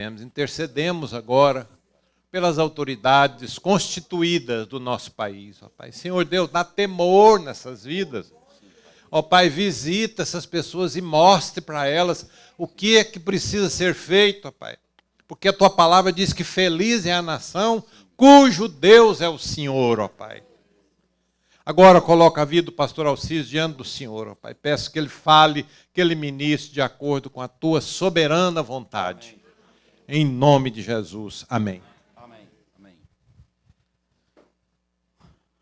Intercedemos agora pelas autoridades constituídas do nosso país, ó Pai. Senhor Deus, dá temor nessas vidas. Ó Pai, visita essas pessoas e mostre para elas o que é que precisa ser feito, ó Pai. Porque a Tua palavra diz que feliz é a nação cujo Deus é o Senhor, ó Pai. Agora coloca a vida do pastor Alcides diante do Senhor, ó Pai. Peço que ele fale, que ele ministre de acordo com a Tua soberana vontade. Em nome de Jesus. Amém. Amém. Amém.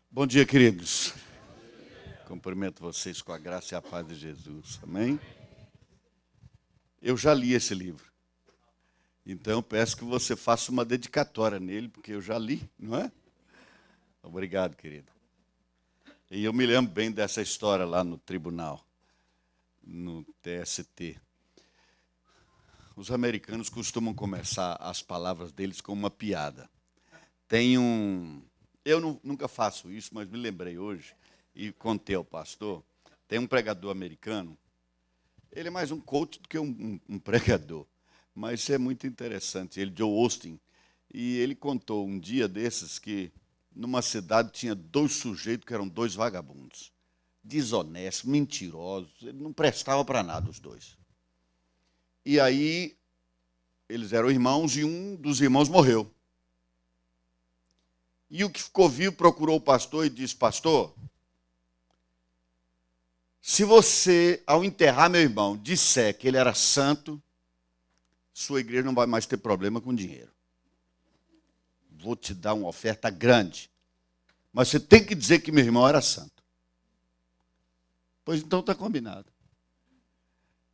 Bom dia, queridos. Cumprimento vocês com a graça e a paz de Jesus. Amém? Eu já li esse livro. Então, peço que você faça uma dedicatória nele, porque eu já li, não é? Obrigado, querido. E eu me lembro bem dessa história lá no tribunal, no TST. Os americanos costumam começar as palavras deles com uma piada. Eu nunca faço isso, mas me lembrei hoje, e contei ao pastor, tem um pregador americano, ele é mais um coach do que um pregador, mas isso é muito interessante, ele, Joe Austin, e ele contou um dia desses que numa cidade tinha 2 sujeitos que eram 2 vagabundos, desonestos, mentirosos, ele não prestava para nada os 2. E aí, eles eram irmãos e um dos irmãos morreu. E o que ficou vivo procurou o pastor e disse: pastor, se você, ao enterrar meu irmão, disser que ele era santo, sua igreja não vai mais ter problema com dinheiro. Vou te dar uma oferta grande, mas você tem que dizer que meu irmão era santo. Pois então está combinado.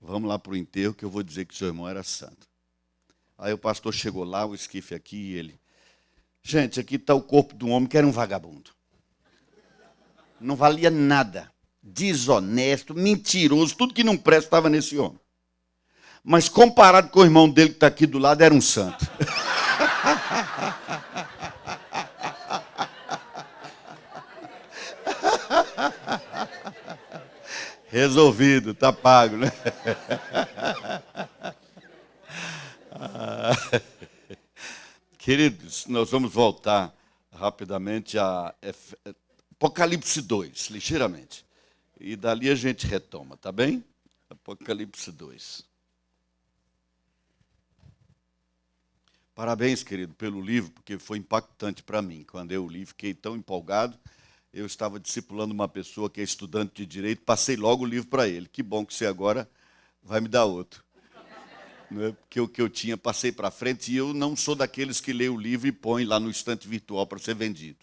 Vamos lá para o enterro que eu vou dizer que seu irmão era santo. Aí o pastor chegou lá, o esquife aqui, e ele... Gente, aqui está o corpo de um homem que era um vagabundo. Não valia nada. Desonesto, mentiroso, tudo que não presta estava nesse homem. Mas comparado com o irmão dele que está aqui do lado, era um santo. Resolvido, está pago, né? Queridos, nós vamos voltar rapidamente a Apocalipse 2, ligeiramente. E dali a gente retoma, tá bem? Apocalipse 2. Parabéns, querido, pelo livro, porque foi impactante para mim. Quando eu li, fiquei tão empolgado. Eu estava discipulando uma pessoa que é estudante de Direito, passei logo o livro para ele. Que bom que você agora vai me dar outro. Não é? Porque o que eu tinha, passei para frente, e eu não sou daqueles que lê o livro e põe lá no estante virtual para ser vendido.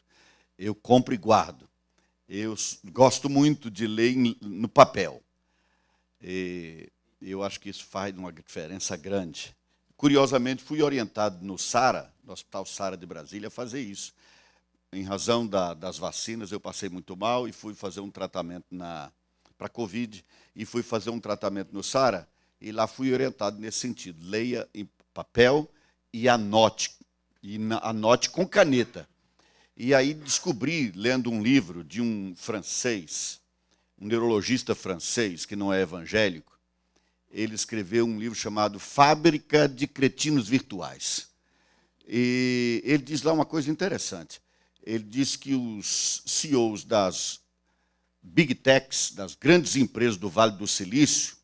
Eu compro e guardo. Eu gosto muito de ler no papel. E eu acho que isso faz uma diferença grande. Curiosamente, fui orientado no SARA, no Hospital SARA de Brasília, a fazer isso. Em razão das vacinas, eu passei muito mal e fui fazer um tratamento para Covid, e fui fazer um tratamento no SARA, e lá fui orientado nesse sentido. Leia em papel e anote com caneta. E aí descobri, lendo um livro de um francês, um neurologista francês, que não é evangélico, ele escreveu um livro chamado Fábrica de Cretinos Virtuais. E ele diz lá uma coisa interessante. Ele diz que os CEOs das Big Techs, das grandes empresas do Vale do Silício,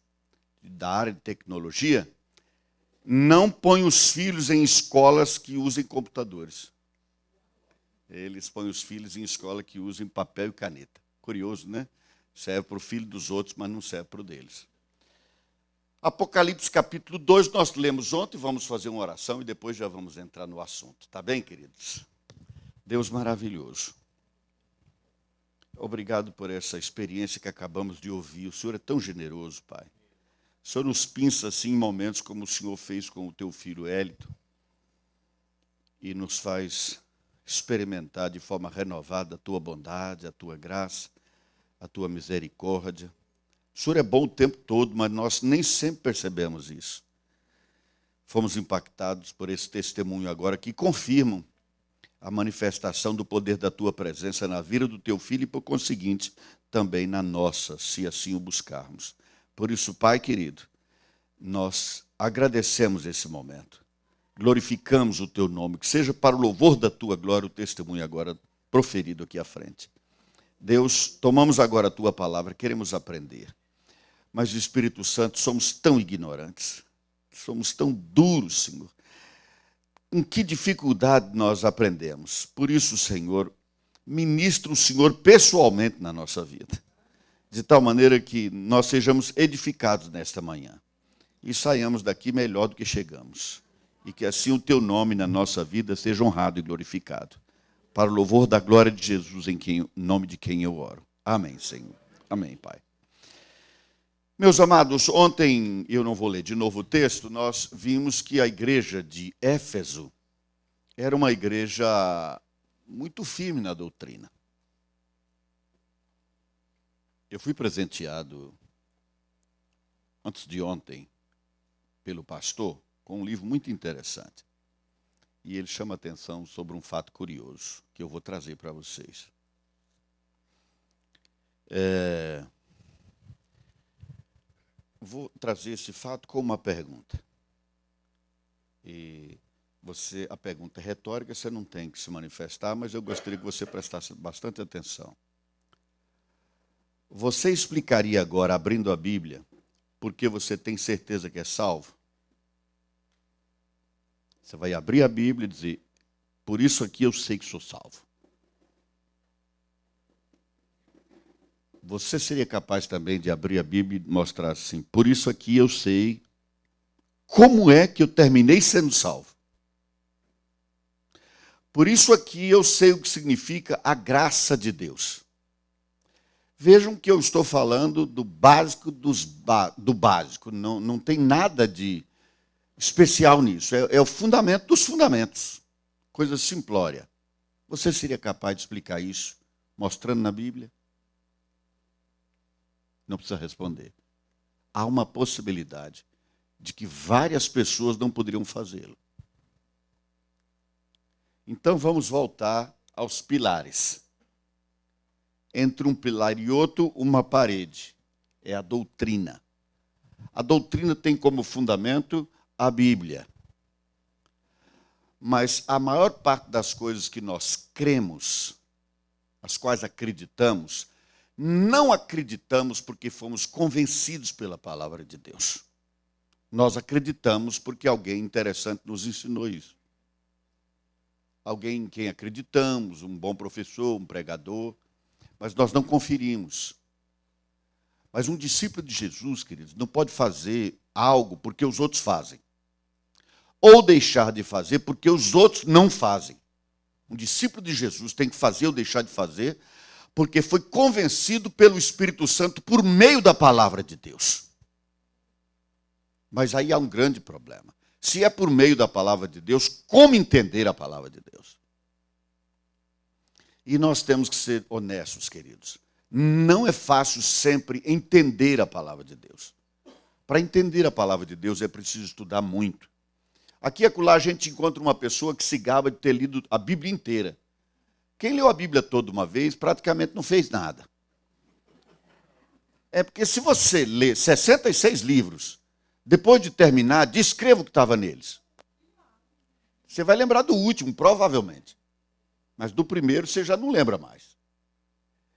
da área de tecnologia, não põem os filhos em escolas que usem computadores. Eles põem os filhos em escola que usem papel e caneta. Curioso, né? Serve para o filho dos outros, mas não serve para o deles. Apocalipse capítulo 2, nós lemos ontem, vamos fazer uma oração e depois já vamos entrar no assunto. Tá bem, queridos? Deus maravilhoso. Obrigado por essa experiência que acabamos de ouvir. O Senhor é tão generoso, Pai. O Senhor nos pinça assim em momentos como o Senhor fez com o teu filho Hélito e nos faz experimentar de forma renovada a tua bondade, a tua graça, a tua misericórdia. O Senhor é bom o tempo todo, mas nós nem sempre percebemos isso. Fomos impactados por esse testemunho agora que confirmam a manifestação do poder da tua presença na vida do teu filho e, por conseguinte, também na nossa, se assim o buscarmos. Por isso, Pai querido, nós agradecemos esse momento. glorificamos o teu nome, que seja para o louvor da tua glória o testemunho agora proferido aqui à frente. Deus, tomamos agora a tua palavra, queremos aprender. Mas, Espírito Santo, somos tão ignorantes, somos tão duros, Senhor. Com que dificuldade nós aprendemos. Por isso, Senhor, ministra o Senhor pessoalmente na nossa vida, de tal maneira que nós sejamos edificados nesta manhã e saiamos daqui melhor do que chegamos. E que assim o teu nome na nossa vida seja honrado e glorificado. Para o louvor da glória de Jesus, em nome de quem eu oro. Amém, Senhor. Amém, Pai. Meus amados, ontem, eu não vou ler de novo o texto, nós vimos que a igreja de Éfeso era uma igreja muito firme na doutrina. Eu fui presenteado, antes de ontem, pelo pastor, com um livro muito interessante. E ele chama atenção sobre um fato curioso, que eu vou trazer para vocês. Vou trazer esse fato com uma pergunta. E a pergunta é retórica, você não tem que se manifestar, mas eu gostaria que você prestasse bastante atenção. Você explicaria agora, abrindo a Bíblia, por que você tem certeza que é salvo? Você vai abrir a Bíblia e dizer, por isso aqui eu sei que sou salvo. Você seria capaz também de abrir a Bíblia e mostrar assim, por isso aqui eu sei como é que eu terminei sendo salvo. Por isso aqui eu sei o que significa a graça de Deus. Vejam que eu estou falando do básico do básico, não tem nada de especial nisso, é o fundamento dos fundamentos, coisa simplória. Você seria capaz de explicar isso, mostrando na Bíblia? Não precisa responder. Há uma possibilidade de que várias pessoas não poderiam fazê-lo. Então vamos voltar aos pilares. Entre um pilar e outro, uma parede. É a doutrina. A doutrina tem como fundamento a Bíblia. Mas a maior parte das coisas que nós cremos, as quais acreditamos, não acreditamos porque fomos convencidos pela palavra de Deus. Nós acreditamos porque alguém interessante nos ensinou isso. Alguém em quem acreditamos, um bom professor, um pregador, mas nós não conferimos. Mas um discípulo de Jesus, queridos, não pode fazer algo porque os outros fazem. Ou deixar de fazer porque os outros não fazem. Um discípulo de Jesus tem que fazer ou deixar de fazer porque foi convencido pelo Espírito Santo por meio da palavra de Deus. Mas aí há um grande problema. Se é por meio da palavra de Deus, como entender a palavra de Deus? E nós temos que ser honestos, queridos. Não é fácil sempre entender a palavra de Deus. Para entender a palavra de Deus é preciso estudar muito. Aqui e acolá a gente encontra uma pessoa que se gaba de ter lido a Bíblia inteira. Quem leu a Bíblia toda uma vez, praticamente não fez nada. É porque se você lê 66 livros, depois de terminar, descreva o que estava neles. Você vai lembrar do último, provavelmente. Mas do primeiro você já não lembra mais.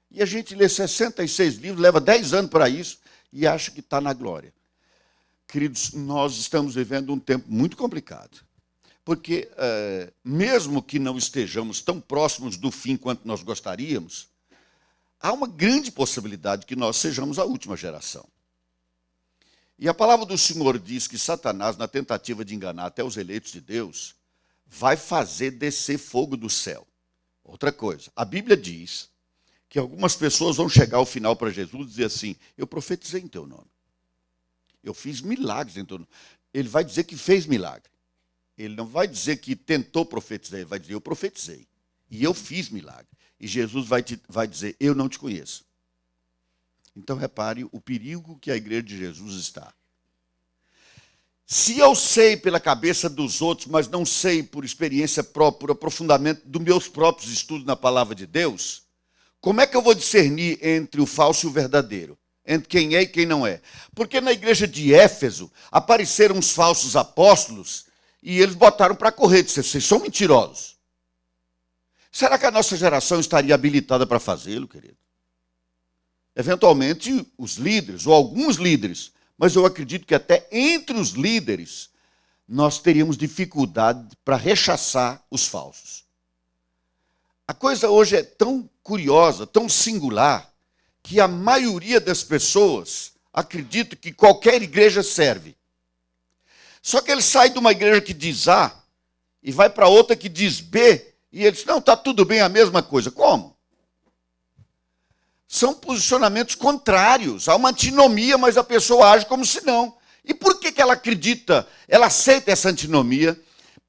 E a gente lê 66 livros, leva 10 anos para isso e acha que está na glória. Queridos, nós estamos vivendo um tempo muito complicado. Porque, mesmo que não estejamos tão próximos do fim quanto nós gostaríamos, há uma grande possibilidade que nós sejamos a última geração. E a palavra do Senhor diz que Satanás, na tentativa de enganar até os eleitos de Deus, vai fazer descer fogo do céu. Outra coisa, a Bíblia diz que algumas pessoas vão chegar ao final para Jesus e dizer assim, eu profetizei em teu nome. Eu fiz milagres em teu nome. Ele vai dizer que fez milagre. Ele não vai dizer que tentou profetizar, ele vai dizer, eu profetizei. E eu fiz milagre. E Jesus vai dizer, eu não te conheço. Então repare o perigo que a igreja de Jesus está. Se eu sei pela cabeça dos outros, mas não sei por experiência própria, por aprofundamento dos meus próprios estudos na palavra de Deus, como é que eu vou discernir entre o falso e o verdadeiro? Entre quem é e quem não é? Porque na igreja de Éfeso apareceram os falsos apóstolos E eles botaram para correr, disseram, vocês são mentirosos. Será que a nossa geração estaria habilitada para fazê-lo, querido? Eventualmente, os líderes, ou alguns líderes, mas eu acredito que até entre os líderes, nós teríamos dificuldade para rechaçar os falsos. A coisa hoje é tão curiosa, tão singular, que a maioria das pessoas acredita que qualquer igreja serve. Só que ele sai de uma igreja que diz A e vai para outra que diz B, e ele diz, não, está tudo bem, a mesma coisa. Como? São posicionamentos contrários, há uma antinomia, mas a pessoa age como se não. E por que ela acredita, ela aceita essa antinomia?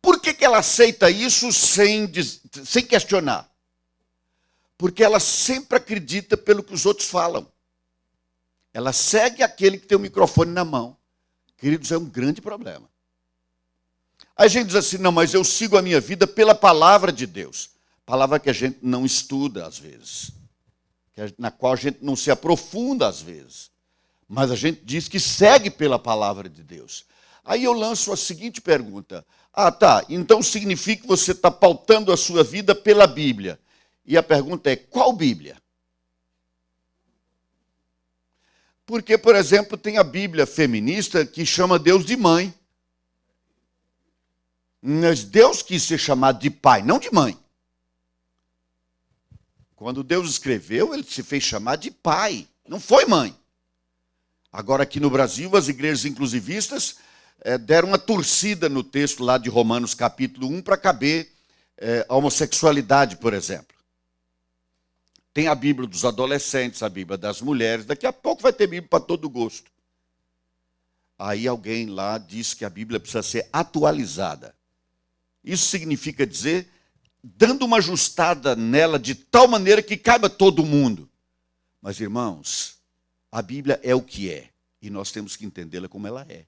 Por que ela aceita isso sem questionar? Porque ela sempre acredita pelo que os outros falam. Ela segue aquele que tem o microfone na mão. Queridos, é um grande problema. Aí a gente diz assim, não, mas eu sigo a minha vida pela palavra de Deus. Palavra que a gente não estuda às vezes. Na qual a gente não se aprofunda às vezes. Mas a gente diz que segue pela palavra de Deus. Aí eu lanço a seguinte pergunta. Ah, tá, então significa que você está pautando a sua vida pela Bíblia. E a pergunta é, qual Bíblia? Porque, por exemplo, tem a Bíblia feminista que chama Deus de mãe. Mas Deus quis ser chamado de pai, não de mãe. Quando Deus escreveu, ele se fez chamar de pai, não foi mãe. Agora, aqui no Brasil, as igrejas inclusivistas deram uma torcida no texto lá de Romanos capítulo 1 para caber a homossexualidade, por exemplo. Tem a Bíblia dos adolescentes, a Bíblia das mulheres, daqui a pouco vai ter Bíblia para todo gosto. Aí alguém lá diz que a Bíblia precisa ser atualizada. Isso significa dizer, dando uma ajustada nela de tal maneira que caiba todo mundo. Mas, irmãos, a Bíblia é o que é, e nós temos que entendê-la como ela é.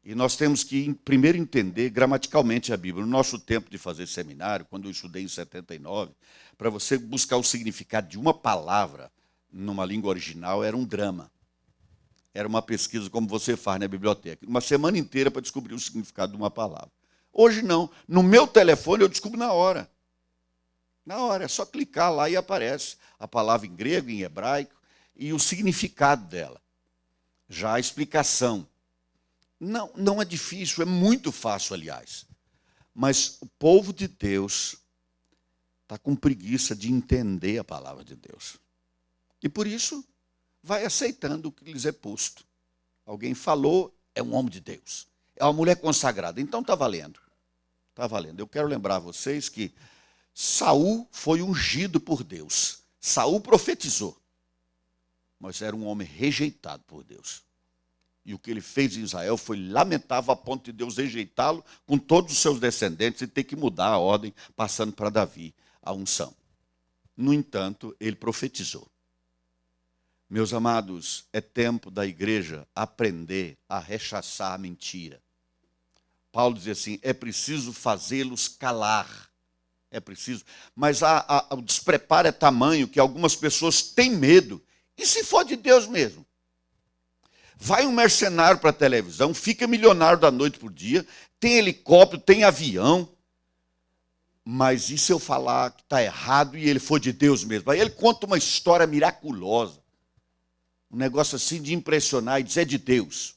E nós temos que primeiro entender gramaticalmente a Bíblia. No nosso tempo de fazer seminário, quando eu estudei em 79, para você buscar o significado de uma palavra numa língua original era um drama. Era uma pesquisa como você faz na biblioteca. Uma semana inteira para descobrir o significado de uma palavra. Hoje não. No meu telefone eu descubro na hora. Na hora, é só clicar lá e aparece a palavra em grego, em hebraico, e o significado dela. Já a explicação. Não é difícil, é muito fácil, aliás. Mas o povo de Deus está com preguiça de entender a palavra de Deus. E por isso vai aceitando o que lhes é posto. Alguém falou, é um homem de Deus. É uma mulher consagrada. Então está valendo. Está valendo. Eu quero lembrar a vocês que Saul foi ungido por Deus. Saul profetizou. Mas era um homem rejeitado por Deus. E o que ele fez em Israel foi lamentável a ponto de Deus rejeitá-lo com todos os seus descendentes e ter que mudar a ordem, passando para Davi a unção. No entanto, ele profetizou. Meus amados, é tempo da igreja aprender a rechaçar a mentira. Paulo diz assim, é preciso fazê-los calar. É preciso. Mas o despreparo é tamanho que algumas pessoas têm medo. E se for de Deus mesmo? Vai um mercenário para a televisão, fica milionário da noite para o dia, tem helicóptero, tem avião, mas e se eu falar que está errado e ele for de Deus mesmo? Aí ele conta uma história miraculosa, um negócio assim de impressionar e dizer é de Deus.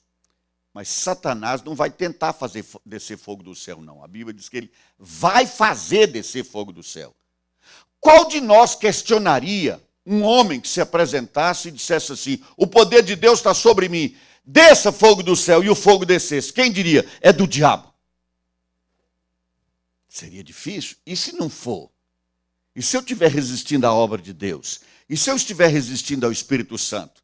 Mas Satanás não vai tentar fazer descer fogo do céu, não. A Bíblia diz que ele vai fazer descer fogo do céu. Qual de nós questionaria um homem que se apresentasse e dissesse assim, o poder de Deus está sobre mim, desça fogo do céu, e o fogo descesse? Quem diria? É do diabo. Seria difícil? E se não for? E se eu estiver resistindo à obra de Deus? E se eu estiver resistindo ao Espírito Santo?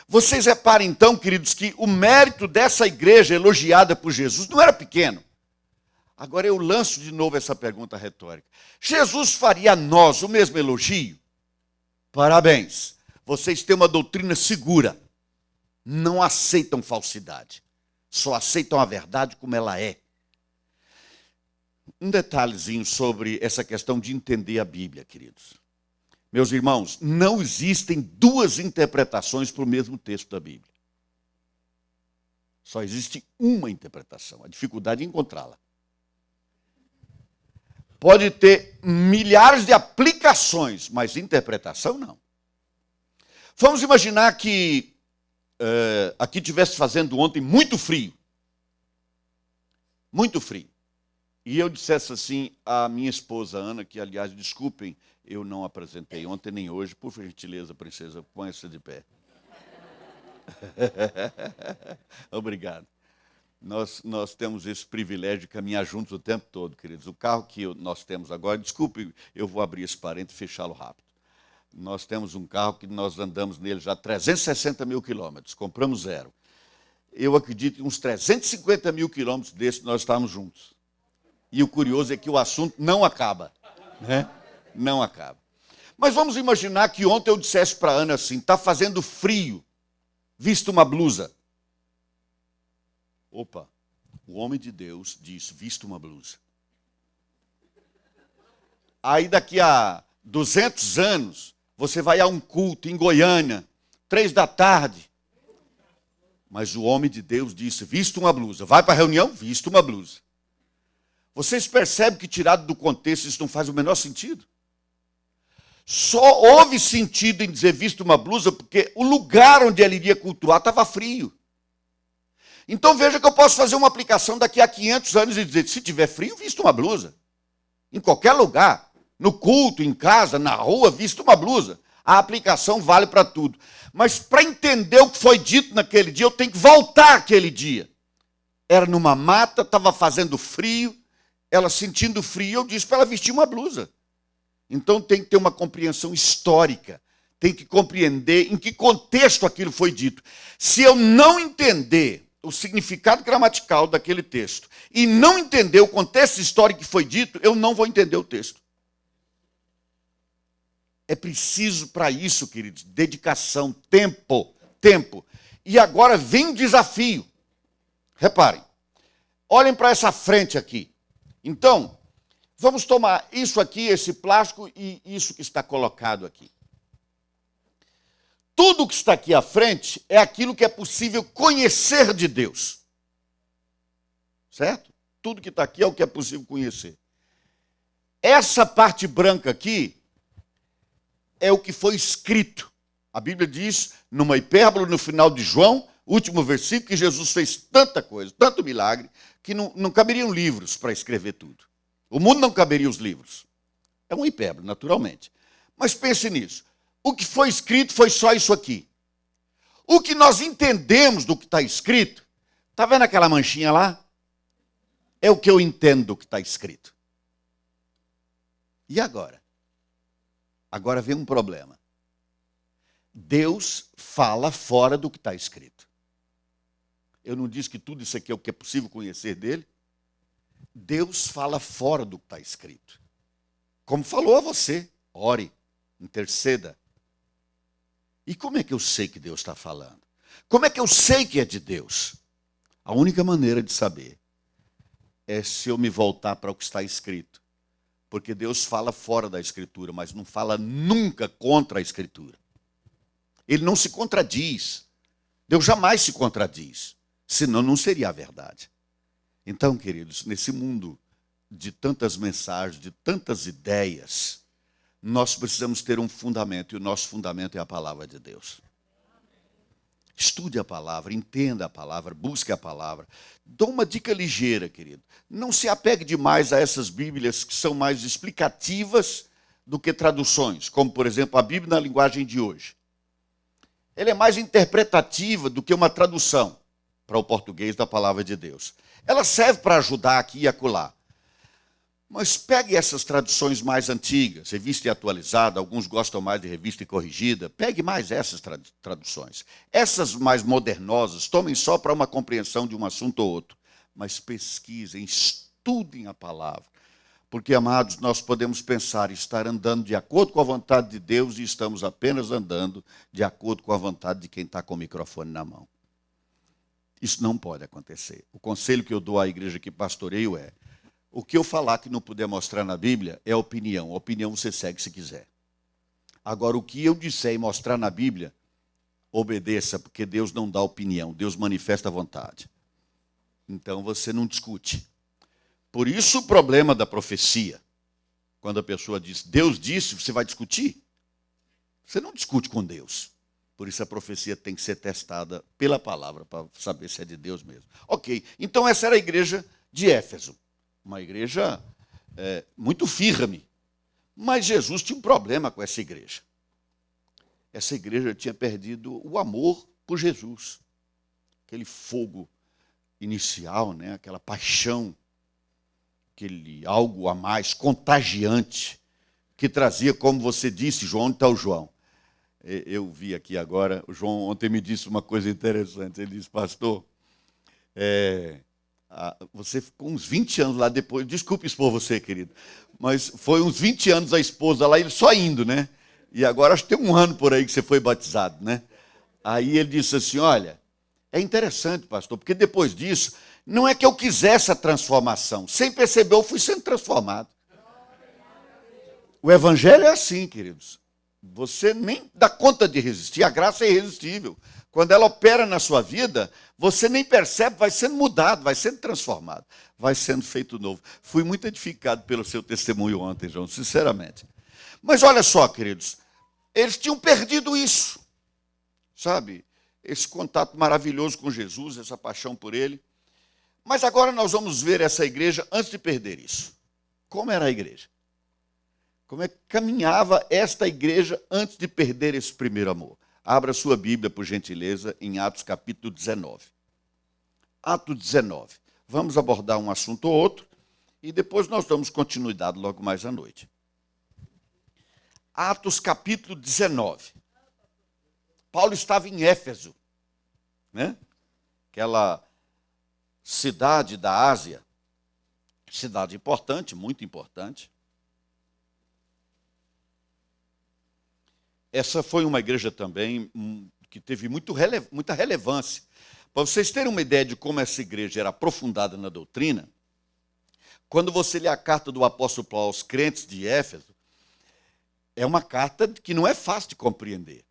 Vocês reparem então, queridos, que o mérito dessa igreja elogiada por Jesus não era pequeno. Agora eu lanço de novo essa pergunta retórica. Jesus faria a nós o mesmo elogio? Parabéns, vocês têm uma doutrina segura. Não aceitam falsidade. Só aceitam a verdade como ela é. Um detalhezinho sobre essa questão de entender a Bíblia, queridos. Meus irmãos, não existem duas interpretações para o mesmo texto da Bíblia. Só existe uma interpretação. A dificuldade é encontrá-la. Pode ter milhares de aplicações, mas interpretação não. Vamos imaginar que aqui estivesse fazendo ontem muito frio. Muito frio. E eu dissesse assim à minha esposa Ana, que, aliás, desculpem, eu não apresentei ontem nem hoje. Por gentileza, princesa, ponha-se de pé. Obrigado. Nós temos esse privilégio de caminhar juntos o tempo todo, queridos. O carro que nós temos agora, desculpe, eu vou abrir esse parênteses e fechá-lo rápido. Nós temos um carro que nós andamos nele já 360 mil quilômetros, compramos zero. Eu acredito que uns 350 mil quilômetros desses nós estamos juntos. E o curioso é que o assunto não acaba. Né? Não acaba. Mas vamos imaginar que ontem eu dissesse para a Ana assim, está fazendo frio, vista uma blusa. Opa, o homem de Deus diz, vista uma blusa. Aí daqui a 200 anos, você vai a um culto em Goiânia, 3 da tarde. Mas o homem de Deus disse, vista uma blusa. Vai para a reunião, vista uma blusa. Vocês percebem que tirado do contexto isso não faz o menor sentido? Só houve sentido em dizer vista uma blusa porque o lugar onde ele iria cultuar estava frio. Então veja que eu posso fazer uma aplicação daqui a 500 anos e dizer, se tiver frio, vista uma blusa. Em qualquer lugar, no culto, em casa, na rua, vista uma blusa. A aplicação vale para tudo. Mas para entender o que foi dito naquele dia, eu tenho que voltar àquele dia. Era numa mata, estava fazendo frio, ela sentindo frio, eu disse para ela vestir uma blusa. Então tem que ter uma compreensão histórica, tem que compreender em que contexto aquilo foi dito. Se eu não entender o significado gramatical daquele texto e não entender o contexto histórico que foi dito, eu não vou entender o texto. É preciso para isso, queridos, dedicação, tempo. E agora vem o desafio. Reparem, olhem para essa frente aqui. Então, vamos tomar isso aqui, esse plástico e isso que está colocado aqui. Tudo que está aqui à frente é aquilo que é possível conhecer de Deus. Certo? Tudo que está aqui é o que é possível conhecer. Essa parte branca aqui é o que foi escrito. A Bíblia diz, numa hipérbole no final de João, último versículo, que Jesus fez tanta coisa, tanto milagre, que não caberiam livros para escrever tudo. O mundo não caberia os livros. É uma hipérbole, naturalmente. Mas pense nisso. O que foi escrito foi só isso aqui. O que nós entendemos do que está escrito, está vendo aquela manchinha lá? É o que eu entendo do que está escrito. E agora? Agora vem um problema. Deus fala fora do que está escrito. Eu não disse que tudo isso aqui é o que é possível conhecer dele? Deus fala fora do que está escrito. Como falou a você, ore, interceda. E como é que eu sei que Deus está falando? Como é que eu sei que é de Deus? A única maneira de saber é se eu me voltar para o que está escrito. Porque Deus fala fora da Escritura, mas não fala nunca contra a Escritura. Ele não se contradiz. Deus jamais se contradiz. Senão não seria a verdade. Então, queridos, nesse mundo de tantas mensagens, de tantas ideias, nós precisamos ter um fundamento, e o nosso fundamento é a palavra de Deus. Estude a palavra, entenda a palavra, busque a palavra. Dou uma dica ligeira, querido. Não se apegue demais a essas Bíblias que são mais explicativas do que traduções, como, por exemplo, a Bíblia na linguagem de hoje. Ela é mais interpretativa do que uma tradução para o português da palavra de Deus. Ela serve para ajudar aqui e acolá. Mas pegue essas traduções mais antigas, revista e atualizada, alguns gostam mais de revista e corrigida, pegue mais essas traduções. Essas mais modernosas, tomem só para uma compreensão de um assunto ou outro, mas pesquisem, estudem a palavra. Porque, amados, nós podemos pensar e estar andando de acordo com a vontade de Deus e estamos apenas andando de acordo com a vontade de quem está com o microfone na mão. Isso não pode acontecer. O conselho que eu dou à igreja que pastoreio é: o que eu falar que não puder mostrar na Bíblia é opinião. Opinião você segue se quiser. Agora, o que eu disser e mostrar na Bíblia, obedeça, porque Deus não dá opinião, Deus manifesta a vontade. Então você não discute. Por isso o problema da profecia. Quando a pessoa diz, Deus disse, você vai discutir? Você não discute com Deus. Por isso a profecia tem que ser testada pela palavra, para saber se é de Deus mesmo. Ok, então essa era a igreja de Éfeso. Uma igreja muito firme. Mas Jesus tinha um problema com essa igreja. Essa igreja tinha perdido o amor por Jesus. Aquele fogo inicial, né? Aquela paixão, aquele algo a mais contagiante, que trazia, como você disse, João, onde está o João? Eu vi aqui agora, o João ontem me disse uma coisa interessante. Ele disse, pastor, você ficou uns 20 anos lá depois, desculpe expor você, querido, mas foi uns 20 anos a esposa lá, ele só indo, né? E agora acho que tem um ano por aí que você foi batizado, né? Aí ele disse assim, olha, é interessante, pastor, porque depois disso, não é que eu quisesse a transformação, sem perceber eu fui sendo transformado. O evangelho é assim, queridos. Você nem dá conta de resistir, a graça é irresistível. Quando ela opera na sua vida, você nem percebe, vai sendo mudado, vai sendo transformado, vai sendo feito novo. Fui muito edificado pelo seu testemunho ontem, João, sinceramente. Mas olha só, queridos, eles tinham perdido isso, sabe? Esse contato maravilhoso com Jesus, essa paixão por ele. Mas agora nós vamos ver essa igreja antes de perder isso. Como era a igreja? Como é que caminhava esta igreja antes de perder esse primeiro amor? Abra sua Bíblia, por gentileza, em Atos capítulo 19. Atos 19. Vamos abordar um assunto ou outro e depois nós damos continuidade logo mais à noite. Atos capítulo 19. Paulo estava em Éfeso, né? Aquela cidade da Ásia, cidade importante, muito importante. Essa foi uma igreja também que teve muita relevância. Para vocês terem uma ideia de como essa igreja era aprofundada na doutrina, quando você lê a carta do apóstolo Paulo aos crentes de Éfeso, é uma carta que não é fácil de compreender.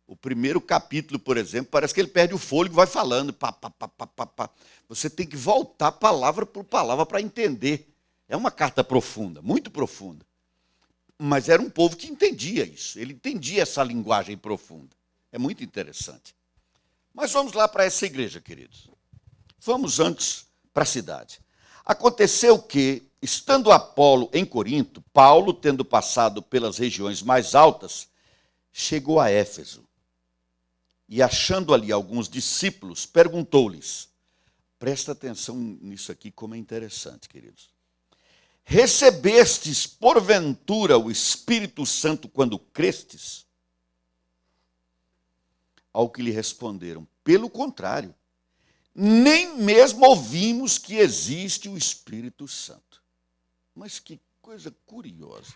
O primeiro capítulo, por exemplo, parece que ele perde o fôlego e vai falando. Pá, pá, pá, pá, pá, pá. Você tem que voltar palavra por palavra para entender. É uma carta profunda, muito profunda. Mas era um povo que entendia isso. Ele entendia essa linguagem profunda. É muito interessante. Mas vamos lá para essa igreja, queridos. Vamos antes para a cidade. Aconteceu que, estando Apolo em Corinto, Paulo, tendo passado pelas regiões mais altas, chegou a Éfeso. E achando ali alguns discípulos, perguntou-lhes, presta atenção nisso aqui, como é interessante, queridos. Recebestes, porventura, o Espírito Santo quando crestes? Ao que lhe responderam, pelo contrário, nem mesmo ouvimos que existe o Espírito Santo. Mas que coisa curiosa.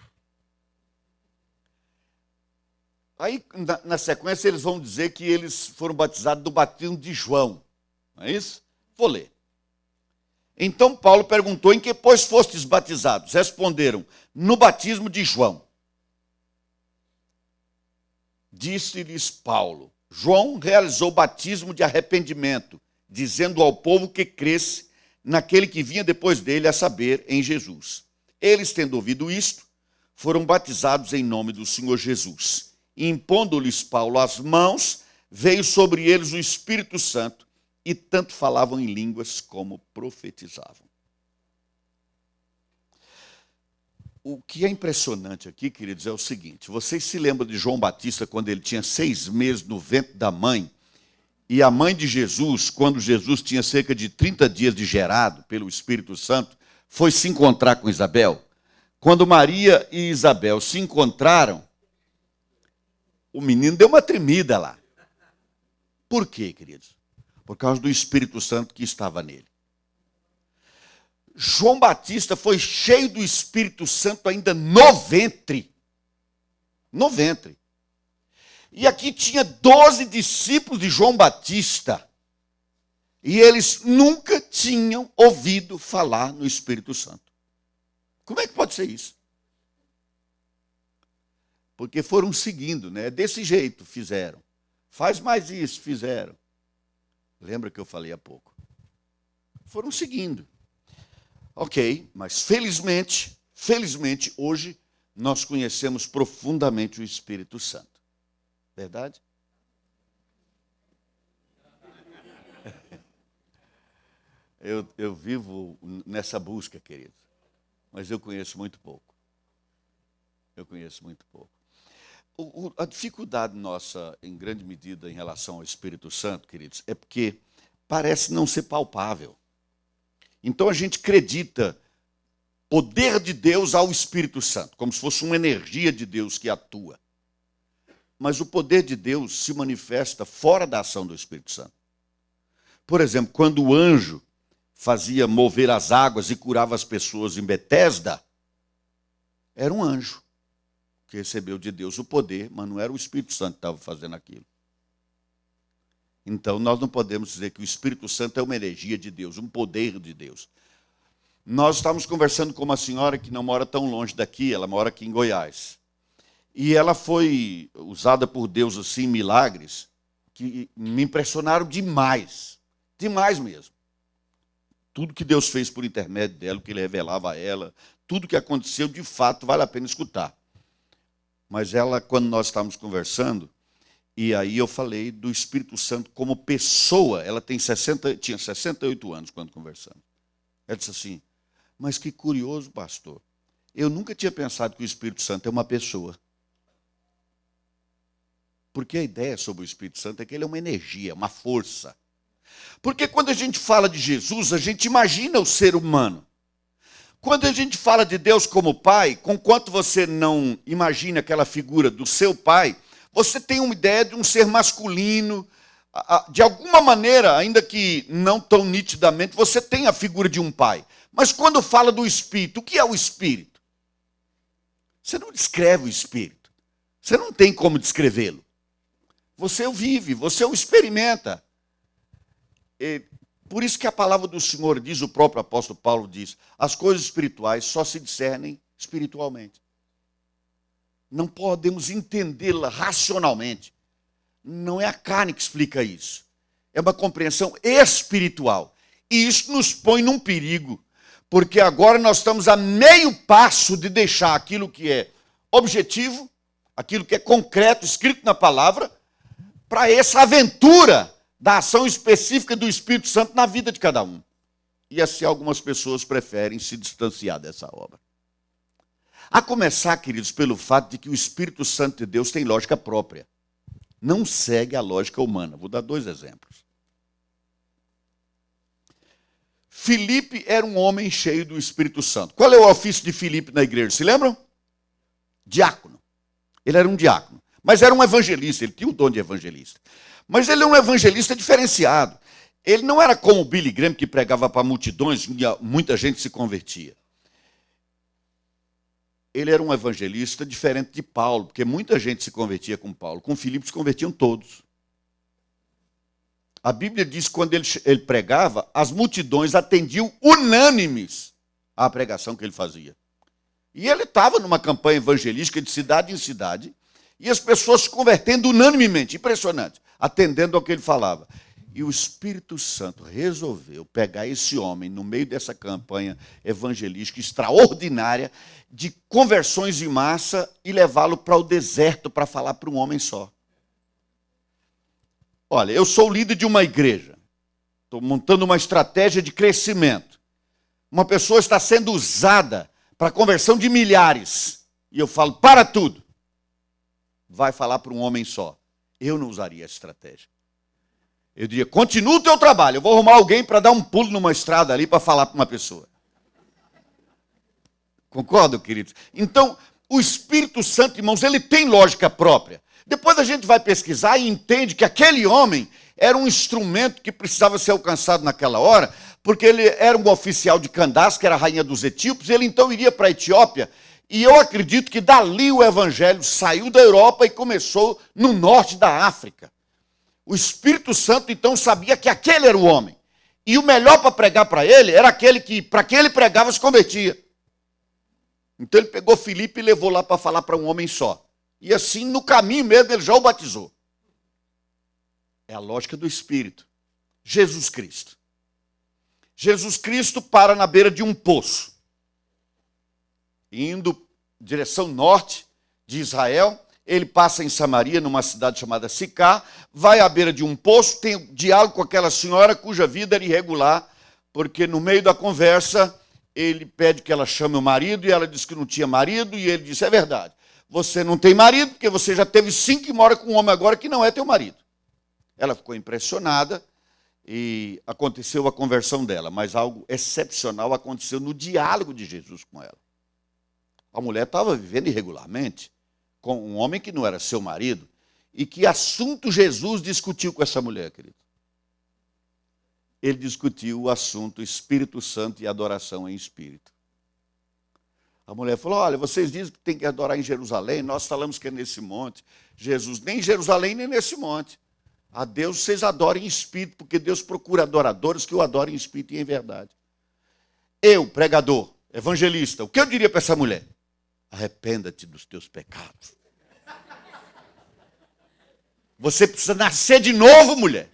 Aí, na sequência, eles vão dizer que eles foram batizados do batismo de João. Não é isso? Vou ler. Então Paulo perguntou, em que, pois, fostes batizados? Responderam, no batismo de João. Disse-lhes Paulo, João realizou o batismo de arrependimento, dizendo ao povo que cresce naquele que vinha depois dele, a saber, em Jesus. Eles, tendo ouvido isto, foram batizados em nome do Senhor Jesus. E impondo-lhes Paulo as mãos, veio sobre eles o Espírito Santo, e tanto falavam em línguas como profetizavam. O que é impressionante aqui, queridos, é o seguinte. Vocês se lembram de João Batista, quando ele tinha 6 meses no ventre da mãe, e a mãe de Jesus, quando Jesus tinha cerca de 30 dias de gerado pelo Espírito Santo, foi se encontrar com Isabel? Quando Maria e Isabel se encontraram, o menino deu uma tremida lá. Por quê, queridos? Por causa do Espírito Santo que estava nele. João Batista foi cheio do Espírito Santo ainda no ventre. No ventre. E aqui tinha 12 discípulos de João Batista. E eles nunca tinham ouvido falar no Espírito Santo. Como é que pode ser isso? Porque foram seguindo, né? Desse jeito fizeram. Faz mais isso, fizeram. Lembra que eu falei há pouco? foram seguindo. Ok, mas felizmente, hoje nós conhecemos profundamente o Espírito Santo. Verdade? Eu vivo nessa busca, queridos, mas eu conheço muito pouco. A dificuldade nossa, em grande medida, em relação ao Espírito Santo, queridos, é porque parece não ser palpável. Então a gente acredita poder de Deus ao Espírito Santo, como se fosse uma energia de Deus que atua. Mas o poder de Deus se manifesta fora da ação do Espírito Santo. Por exemplo, quando o anjo fazia mover as águas e curava as pessoas em Betesda, era um anjo que recebeu de Deus o poder, mas não era o Espírito Santo que estava fazendo aquilo. Então, nós não podemos dizer que o Espírito Santo é uma energia de Deus, um poder de Deus. Nós estávamos conversando com uma senhora que não mora tão longe daqui, ela mora aqui em Goiás. E ela foi usada por Deus assim, em milagres, que me impressionaram demais. Demais mesmo. Tudo que Deus fez por intermédio dela, o que Ele revelava a ela, tudo que aconteceu, de fato, vale a pena escutar. Mas ela, quando nós estávamos conversando, e aí eu falei do Espírito Santo como pessoa, ela tinha 68 anos quando conversamos. Ela disse assim, mas que curioso, pastor, eu nunca tinha pensado que o Espírito Santo é uma pessoa. Porque a ideia sobre o Espírito Santo é que ele é uma energia, uma força. Porque quando a gente fala de Jesus, a gente imagina o ser humano. Quando a gente fala de Deus como Pai, conquanto você não imagina aquela figura do seu Pai, você tem uma ideia de um ser masculino, de alguma maneira, ainda que não tão nitidamente, você tem a figura de um pai. Mas quando fala do Espírito, o que é o Espírito? Você não descreve o Espírito. Você não tem como descrevê-lo. Você o vive, você o experimenta. Por isso que a palavra do Senhor diz, o próprio apóstolo Paulo diz, as coisas espirituais só se discernem espiritualmente. Não podemos entendê-la racionalmente. Não é a carne que explica isso. É uma compreensão espiritual. E isso nos põe num perigo, porque agora nós estamos a meio passo de deixar aquilo que é objetivo, aquilo que é concreto, escrito na palavra, para essa aventura da ação específica do Espírito Santo na vida de cada um. E assim algumas pessoas preferem se distanciar dessa obra. A começar, queridos, pelo fato de que o Espírito Santo de Deus tem lógica própria. Não segue a lógica humana. Vou dar 2 exemplos. Filipe era um homem cheio do Espírito Santo. Qual é o ofício de Filipe na igreja? Se lembram? Diácono. Ele era um diácono. Mas era um evangelista, ele tinha o dom de evangelista. Mas ele é um evangelista diferenciado. Ele não era como o Billy Graham, que pregava para multidões, e muita gente se convertia. Ele era um evangelista diferente de Paulo, porque muita gente se convertia com Paulo. Com Filipe se convertiam todos. A Bíblia diz que quando ele pregava, as multidões atendiam unânimes à pregação que ele fazia. E ele estava numa campanha evangelística de cidade em cidade, e as pessoas se convertendo unanimemente, impressionante, atendendo ao que ele falava. E o Espírito Santo resolveu pegar esse homem no meio dessa campanha evangelística extraordinária de conversões em massa e levá-lo para o deserto para falar para um homem só. Olha, eu sou líder de uma igreja, estou montando uma estratégia de crescimento. Uma pessoa está sendo usada para a conversão de milhares. E eu falo, para tudo. Vai falar para um homem só. Eu não usaria essa estratégia. Eu diria, continua o teu trabalho, eu vou arrumar alguém para dar um pulo numa estrada ali para falar para uma pessoa. Concordam, queridos? Então, o Espírito Santo, irmãos, ele tem lógica própria. Depois a gente vai pesquisar e entende que aquele homem era um instrumento que precisava ser alcançado naquela hora, porque ele era um oficial de Candace, que era a rainha dos etíopes, ele então iria para a Etiópia, e eu acredito que dali o evangelho saiu da Europa e começou no norte da África. O Espírito Santo então sabia que aquele era o homem. E o melhor para pregar para ele era aquele que, para quem ele pregava, se convertia. Então ele pegou Filipe e levou lá para falar para um homem só. E assim, no caminho mesmo, ele já o batizou. É a lógica do Espírito. Jesus Cristo. Jesus Cristo para na beira de um poço, indo em direção norte de Israel. Ele passa em Samaria, numa cidade chamada Sicá, vai à beira de um poço, tem um diálogo com aquela senhora cuja vida era irregular, porque no meio da conversa ele pede que ela chame o marido e ela diz que não tinha marido, e ele disse: é verdade, você não tem marido porque você já teve 5 e mora com um homem agora que não é teu marido. Ela ficou impressionada e aconteceu a conversão dela, mas algo excepcional aconteceu no diálogo de Jesus com ela. A mulher estava vivendo irregularmente com um homem que não era seu marido. E que assunto Jesus discutiu com essa mulher, querido? Ele discutiu o assunto Espírito Santo e adoração em espírito. A mulher falou: olha, vocês dizem que tem que adorar em Jerusalém, nós falamos que é nesse monte. Jesus, nem em Jerusalém, nem nesse monte. A Deus vocês adorem em espírito, porque Deus procura adoradores que o adorem em espírito e em verdade. Eu, pregador, evangelista, o que eu diria para essa mulher? Arrependa-te dos teus pecados. Você precisa nascer de novo, mulher.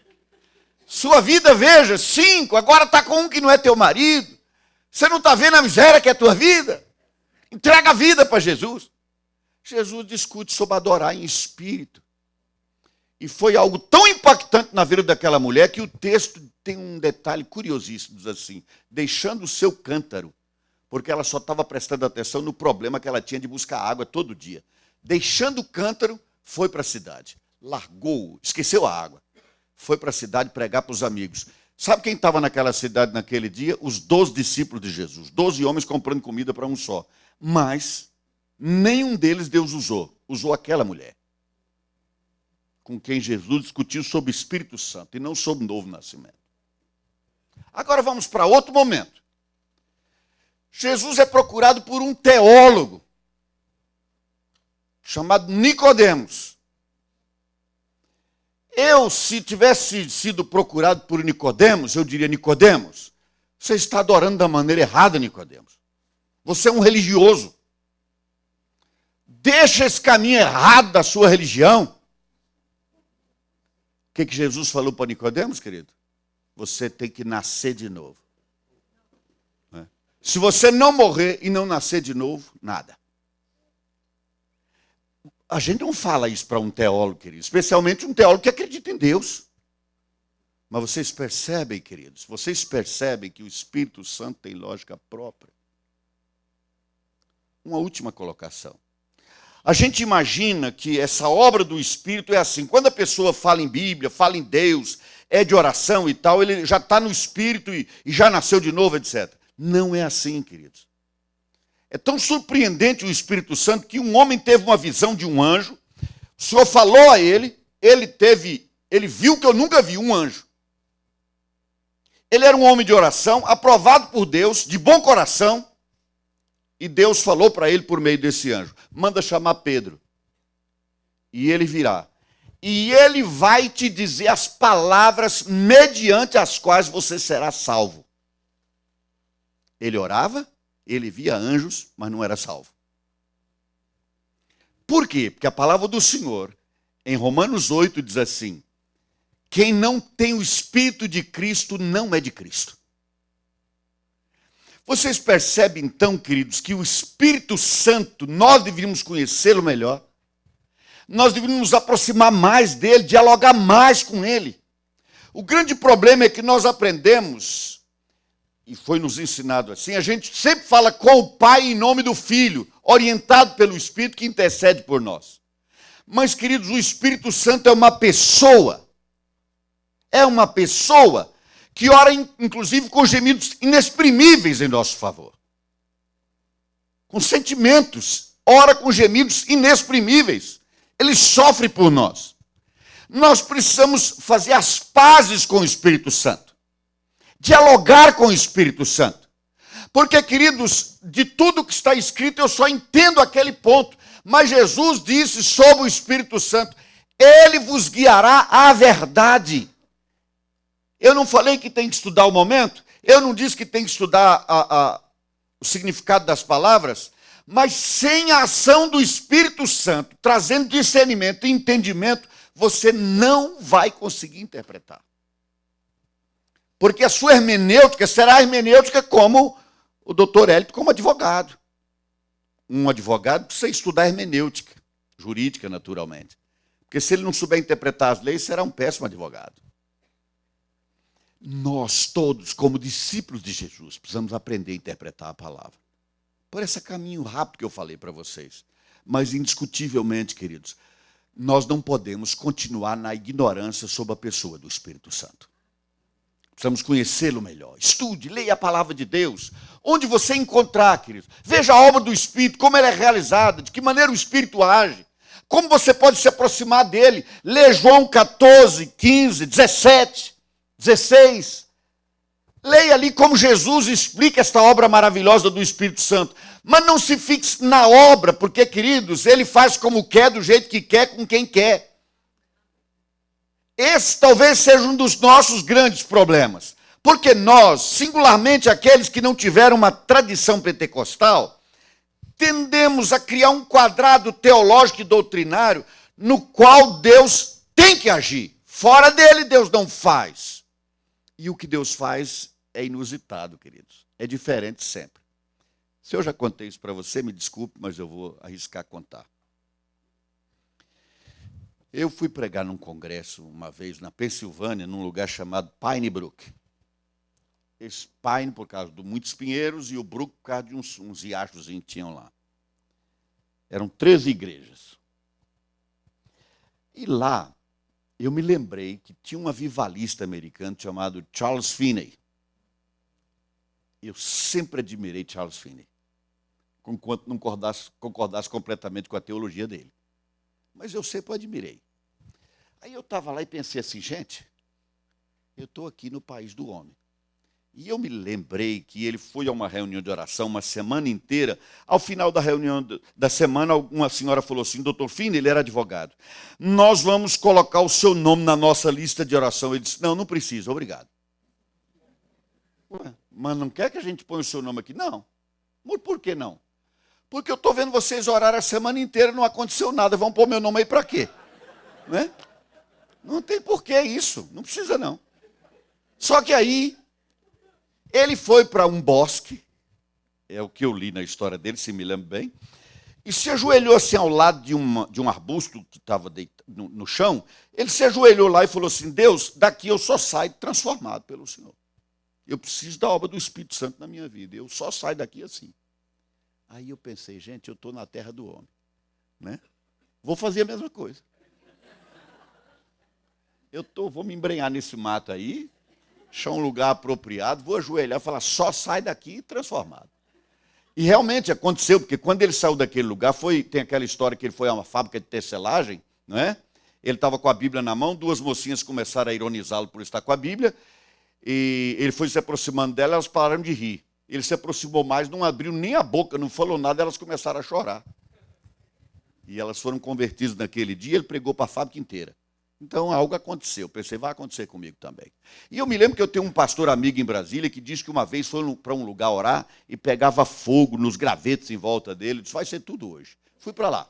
Sua vida, veja, 5, agora está com um que não é teu marido. Você não está vendo a miséria que é a tua vida? Entrega a vida para Jesus. Jesus discute sobre adorar em espírito. E foi algo tão impactante na vida daquela mulher que o texto tem um detalhe curiosíssimo, diz assim: deixando o seu cântaro, porque ela só estava prestando atenção no problema que ela tinha de buscar água todo dia. Deixando o cântaro, foi para a cidade. Largou, esqueceu a água. Foi para a cidade pregar para os amigos. Sabe quem estava naquela cidade naquele dia? Os 12 discípulos de Jesus. 12 homens comprando comida para um só. Mas nenhum deles Deus usou. Usou aquela mulher, com quem Jesus discutiu sobre o Espírito Santo e não sobre o novo nascimento. Agora vamos para outro momento. Jesus é procurado por um teólogo chamado Nicodemos. Eu, se tivesse sido procurado por Nicodemos, eu diria: Nicodemos, você está adorando da maneira errada, Nicodemos. Você é um religioso. Deixa esse caminho errado da sua religião. O que Jesus falou para Nicodemos, querido? Você tem que nascer de novo. Se você não morrer e não nascer de novo, nada. A gente não fala isso para um teólogo, querido, especialmente um teólogo que acredita em Deus. Mas vocês percebem, queridos, vocês percebem que o Espírito Santo tem lógica própria. Uma última colocação. A gente imagina que essa obra do Espírito é assim: quando a pessoa fala em Bíblia, fala em Deus, é de oração e tal, ele já está no Espírito e já nasceu de novo, etc. Não é assim, queridos. É tão surpreendente o Espírito Santo que um homem teve uma visão de um anjo, o Senhor falou a ele viu que eu nunca vi um anjo. Ele era um homem de oração, aprovado por Deus, de bom coração, e Deus falou para ele por meio desse anjo: manda chamar Pedro, e ele virá. E ele vai te dizer as palavras mediante as quais você será salvo. Ele orava, ele via anjos, mas não era salvo. Por quê? Porque a palavra do Senhor, em Romanos 8, diz assim: quem não tem o Espírito de Cristo não é de Cristo. Vocês percebem então, queridos, que o Espírito Santo, nós deveríamos conhecê-lo melhor, nós deveríamos nos aproximar mais dele, dialogar mais com ele. O grande problema é que nós aprendemos, e foi nos ensinado assim, a gente sempre fala com o Pai em nome do Filho, orientado pelo Espírito que intercede por nós. Mas, queridos, o Espírito Santo é uma pessoa que ora, inclusive, com gemidos inexprimíveis em nosso favor. Com sentimentos, ora com gemidos inexprimíveis. Ele sofre por nós. Nós precisamos fazer as pazes com o Espírito Santo. Dialogar com o Espírito Santo. Porque, queridos, de tudo que está escrito, eu só entendo aquele ponto. Mas Jesus disse sobre o Espírito Santo: ele vos guiará à verdade. Eu não falei que tem que estudar o momento, eu não disse que tem que estudar o significado das palavras, mas sem a ação do Espírito Santo, trazendo discernimento e entendimento, você não vai conseguir interpretar. Porque a sua hermenêutica será a hermenêutica como o doutor Hélio, como advogado. Um advogado precisa estudar hermenêutica, jurídica, naturalmente. Porque se ele não souber interpretar as leis, será um péssimo advogado. Nós todos, como discípulos de Jesus, precisamos aprender a interpretar a palavra. Por esse caminho rápido que eu falei para vocês. Mas, indiscutivelmente, queridos, nós não podemos continuar na ignorância sobre a pessoa do Espírito Santo. Precisamos conhecê-lo melhor. Estude, leia a palavra de Deus. Onde você encontrar, queridos, veja a obra do Espírito, como ela é realizada, de que maneira o Espírito age, como você pode se aproximar dele. Lê João 14, 15, 17, 16. Leia ali como Jesus explica esta obra maravilhosa do Espírito Santo. Mas não se fixe na obra, porque, queridos, ele faz como quer, do jeito que quer, com quem quer. Esse talvez seja um dos nossos grandes problemas. Porque nós, singularmente aqueles que não tiveram uma tradição pentecostal, tendemos a criar um quadrado teológico e doutrinário no qual Deus tem que agir. Fora dele, Deus não faz. E o que Deus faz é inusitado, queridos. É diferente sempre. Se eu já contei isso para você, me desculpe, mas eu vou arriscar contar. Eu fui pregar num congresso uma vez na Pensilvânia, num lugar chamado Pine Brook. Esse Pine por causa de muitos pinheiros e o Brook por causa de uns riachos que tinham lá. Eram 13 igrejas. E lá, eu me lembrei que tinha um avivalista americano chamado Charles Finney. Eu sempre admirei Charles Finney, enquanto não concordasse completamente com a teologia dele. Mas eu sempre o admirei. Aí eu estava lá e pensei assim, gente, eu estou aqui no país do homem. E eu me lembrei que ele foi a uma reunião de oração uma semana inteira. Ao final da reunião da semana, uma senhora falou assim, doutor Finney, ele era advogado, nós vamos colocar o seu nome na nossa lista de oração. Ele disse, não, não precisa, obrigado. Ué, mas não quer que a gente ponha o seu nome aqui? Não. Por que não? Porque eu estou vendo vocês orar a semana inteira, não aconteceu nada, vão pôr meu nome aí para quê? Né? Não tem porquê isso, não precisa não. Só que aí, ele foi para um bosque, é o que eu li na história dele, se me lembro bem, e se ajoelhou assim ao lado de um arbusto que estava no chão, ele se ajoelhou lá e falou assim, Deus, daqui eu só saio transformado pelo Senhor. Eu preciso da obra do Espírito Santo na minha vida, eu só saio daqui assim. Aí eu pensei, gente, eu estou na terra do homem, né? Vou fazer a mesma coisa. Vou me embrenhar nesse mato aí, achar um lugar apropriado, vou ajoelhar e falar, só sai daqui transformado. E realmente aconteceu, porque quando ele saiu daquele lugar, tem aquela história que ele foi a uma fábrica de tecelagem, não é? Ele estava com a Bíblia na mão, duas mocinhas começaram a ironizá-lo por estar com a Bíblia, e ele foi se aproximando dela, elas pararam de rir. Ele se aproximou mais, não abriu nem a boca, não falou nada, elas começaram a chorar. E elas foram convertidas naquele dia, ele pregou para a fábrica inteira. Então algo aconteceu, eu pensei, vai acontecer comigo também. E eu me lembro que eu tenho um pastor amigo em Brasília que disse que uma vez foi para um lugar orar e pegava fogo nos gravetos em volta dele, disse, vai ser tudo hoje. Fui para lá.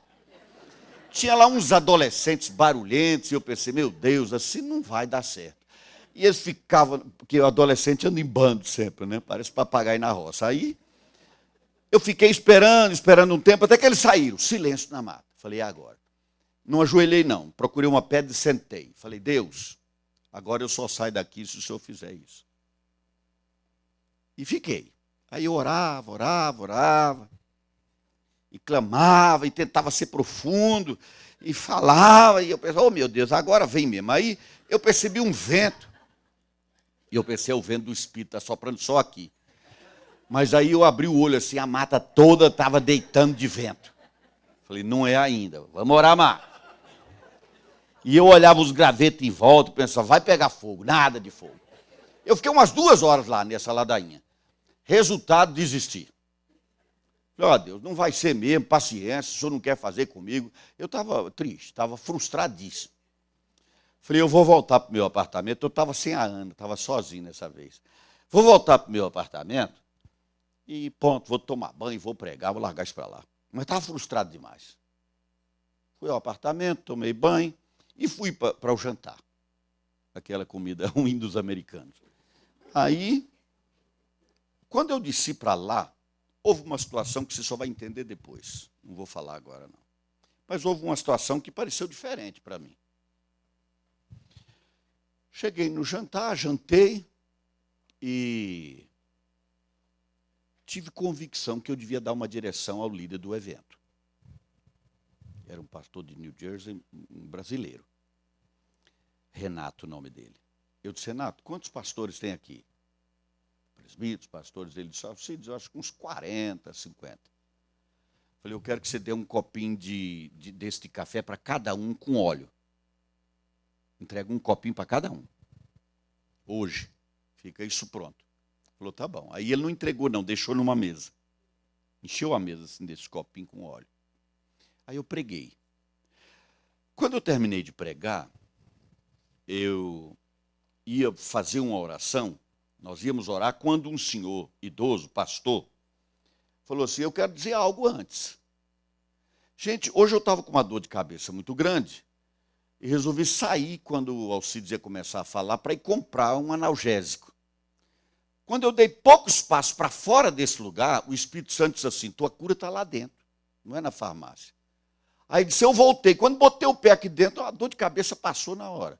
Tinha lá uns adolescentes barulhentos e eu pensei, meu Deus, assim não vai dar certo. E eles ficavam, porque o adolescente anda em bando sempre, né? Parece papagaio na roça. Aí eu fiquei esperando um tempo, até que eles saíram, silêncio na mata. Falei, e agora? Não ajoelhei não, procurei uma pedra e sentei. Falei, Deus, agora eu só saio daqui se o Senhor fizer isso. E fiquei. Aí eu orava, e clamava, e tentava ser profundo, e falava, e eu pensava, oh meu Deus, agora vem mesmo. Aí eu percebi um vento, e eu pensei, o vento do Espírito está soprando só aqui. Mas aí eu abri o olho assim, a mata toda estava deitando de vento. Falei, não é ainda, vamos orar mais. E eu olhava os gravetos em volta e pensava, vai pegar fogo, nada de fogo. Eu fiquei umas 2 horas lá nessa ladainha. Resultado, desisti. Falei, ó Deus, não vai ser mesmo, paciência, o senhor não quer fazer comigo. Eu estava triste, estava frustradíssimo. Falei, eu vou voltar para o meu apartamento. Eu estava sem a Ana, estava sozinho nessa vez. Vou voltar para o meu apartamento e ponto, vou tomar banho, vou pregar, vou largar isso para lá. Mas estava frustrado demais. Fui ao apartamento, tomei banho e fui para o jantar. Aquela comida ruim dos americanos. Aí, quando eu desci para lá, houve uma situação que você só vai entender depois. Não vou falar agora, não. Mas houve uma situação que pareceu diferente para mim. Cheguei no jantar, jantei e tive convicção que eu devia dar uma direção ao líder do evento. Era um pastor de New Jersey, um brasileiro. Renato, o nome dele. Eu disse, Renato, quantos pastores tem aqui? Presbíteros, pastores. Ele disse, eu acho que uns 40, 50. Falei, eu quero que você dê um copinho desse de café para cada um com óleo. Entrega um copinho para cada um. Hoje. Fica isso pronto. Falou, tá bom. Aí ele não entregou, não, deixou numa mesa. Encheu a mesa assim, desse copinho com óleo. Aí eu preguei. Quando eu terminei de pregar, eu ia fazer uma oração. Nós íamos orar quando um senhor idoso, pastor, falou assim, eu quero dizer algo antes. Gente, hoje eu estava com uma dor de cabeça muito grande e resolvi sair quando o Alcides ia começar a falar para ir comprar um analgésico. Quando eu dei pouco espaço para fora desse lugar, o Espírito Santo disse assim, tua cura está lá dentro, não é na farmácia. Aí disse, eu voltei. Quando botei o pé aqui dentro, a dor de cabeça passou na hora.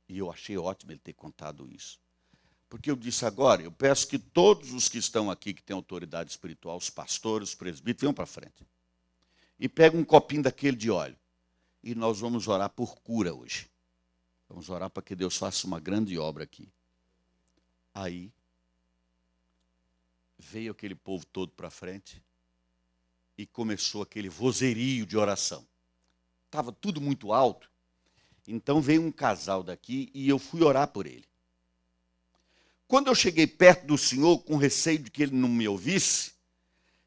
E eu achei ótimo ele ter contado isso. Porque eu disse agora, eu peço que todos os que estão aqui, que têm autoridade espiritual, os pastores, os presbíteros, venham para frente. E peguem um copinho daquele de óleo. E nós vamos orar por cura hoje. Vamos orar para que Deus faça uma grande obra aqui. Aí, veio aquele povo todo para frente e começou aquele vozerio de oração. Estava tudo muito alto. Então veio um casal daqui e eu fui orar por ele. Quando eu cheguei perto do Senhor, com receio de que ele não me ouvisse,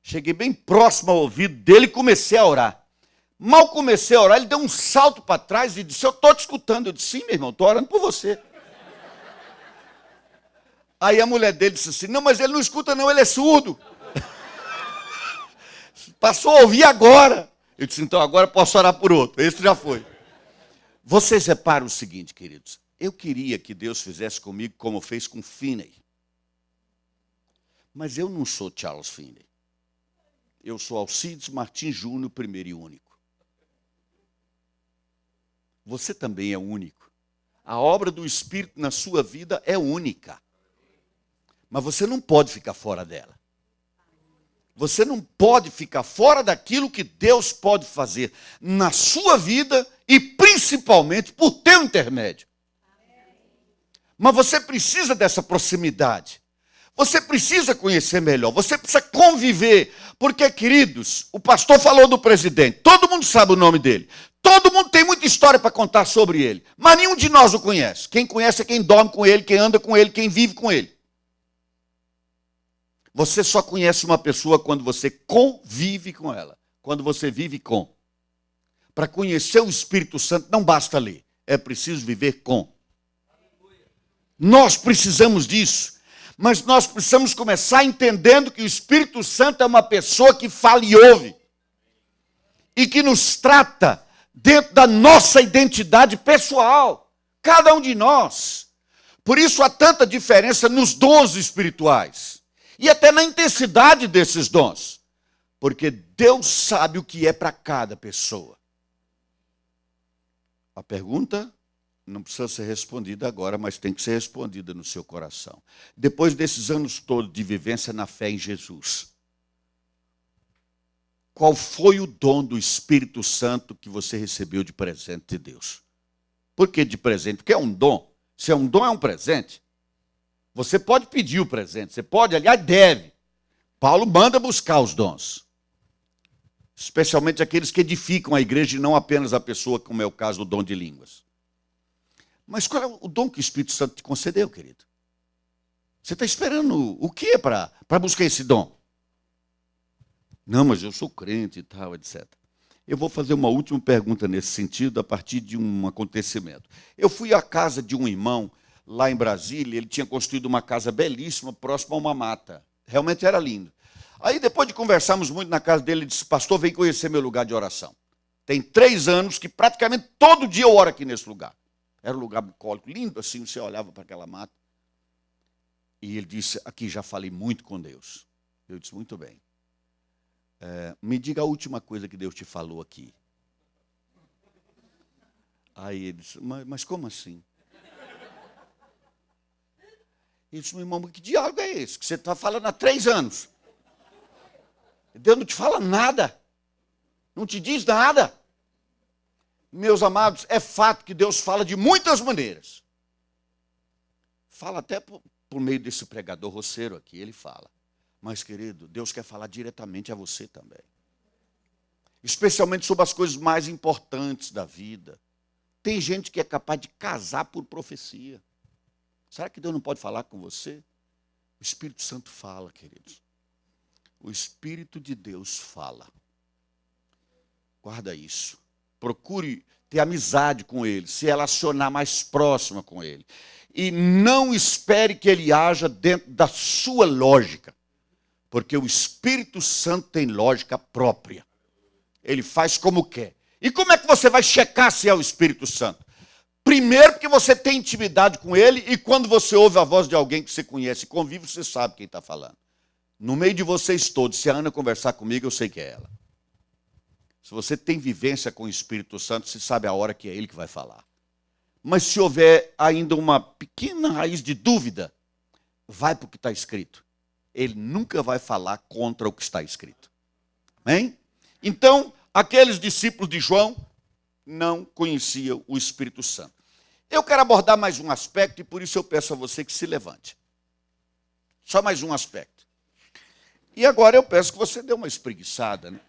cheguei bem próximo ao ouvido dele e comecei a orar. Mal comecei a orar, ele deu um salto para trás e disse, eu estou te escutando. Eu disse, sim, meu irmão, estou orando por você. Aí a mulher dele disse assim, não, mas ele não escuta não, ele é surdo. Passou a ouvir agora. Eu disse, então agora posso orar por outro. Esse já foi. Vocês reparam o seguinte, queridos. Eu queria que Deus fizesse comigo como fez com Finney. Mas eu não sou Charles Finney. Eu sou Alcides Martins Júnior, primeiro e único. Você também é único. A obra do Espírito na sua vida é única. Mas você não pode ficar fora dela. Você não pode ficar fora daquilo que Deus pode fazer na sua vida e principalmente por teu intermédio. Mas você precisa dessa proximidade. Você precisa conhecer melhor. Você precisa conviver. Porque, queridos, o pastor falou do presidente. Todo mundo sabe o nome dele. Todo mundo tem muita história para contar sobre ele. Mas nenhum de nós o conhece. Quem conhece é quem dorme com ele, quem anda com ele, quem vive com ele. Você só conhece uma pessoa quando você convive com ela. Quando você vive com. Para conhecer o Espírito Santo não basta ler. É preciso viver com. Nós precisamos disso. Mas nós precisamos começar entendendo que o Espírito Santo é uma pessoa que fala e ouve. E que nos trata dentro da nossa identidade pessoal. Cada um de nós. Por isso há tanta diferença nos dons espirituais. E até na intensidade desses dons. Porque Deus sabe o que é para cada pessoa. A pergunta não precisa ser respondida agora, mas tem que ser respondida no seu coração. Depois desses anos todos de vivência na fé em Jesus, qual foi o dom do Espírito Santo que você recebeu de presente de Deus? Por que de presente? Porque é um dom. Se é um dom, é um presente. Você pode pedir o presente, você pode, aliás, deve. Paulo manda buscar os dons. Especialmente aqueles que edificam a igreja e não apenas a pessoa, como é o caso do dom de línguas. Mas qual é o dom que o Espírito Santo te concedeu, querido? Você está esperando o quê para buscar esse dom? Não, mas eu sou crente e tal, etc. Eu vou fazer uma última pergunta nesse sentido, a partir de um acontecimento. Eu fui à casa de um irmão, lá em Brasília, ele tinha construído uma casa belíssima, próxima a uma mata. Realmente era lindo. Aí, depois de conversarmos muito na casa dele, ele disse, pastor, vem conhecer meu lugar de oração. Tem 3 anos que praticamente todo dia eu oro aqui nesse lugar. Era um lugar bucólico, lindo assim, você olhava para aquela mata. E ele disse, aqui já falei muito com Deus. Eu disse, muito bem. Me diga a última coisa que Deus te falou aqui. Aí ele disse, mas como assim? Ele disse, meu irmão, que diálogo é esse? Que você está falando há 3 anos. Deus não te fala nada. Não te diz nada. Meus amados, é fato que Deus fala de muitas maneiras. Fala até por meio desse pregador roceiro aqui, ele fala. Mas, querido, Deus quer falar diretamente a você também. Especialmente sobre as coisas mais importantes da vida. Tem gente que é capaz de casar por profecia. Será que Deus não pode falar com você? O Espírito Santo fala, queridos. O Espírito de Deus fala. Guarda isso. Procure ter amizade com Ele, se relacionar mais próxima com Ele. E não espere que Ele haja dentro da sua lógica. Porque o Espírito Santo tem lógica própria. Ele faz como quer. E como é que você vai checar se é o Espírito Santo? Primeiro porque você tem intimidade com Ele e quando você ouve a voz de alguém que você conhece e convive, você sabe quem está falando. No meio de vocês todos, se a Ana conversar comigo, eu sei que é ela. Se você tem vivência com o Espírito Santo, você sabe a hora que é Ele que vai falar. Mas se houver ainda uma pequena raiz de dúvida, vai para o que está escrito. Ele nunca vai falar contra o que está escrito. Amém? Então, aqueles discípulos de João não conheciam o Espírito Santo. Eu quero abordar mais um aspecto e por isso eu peço a você que se levante. Só mais um aspecto. E agora eu peço que você dê uma espreguiçada, né?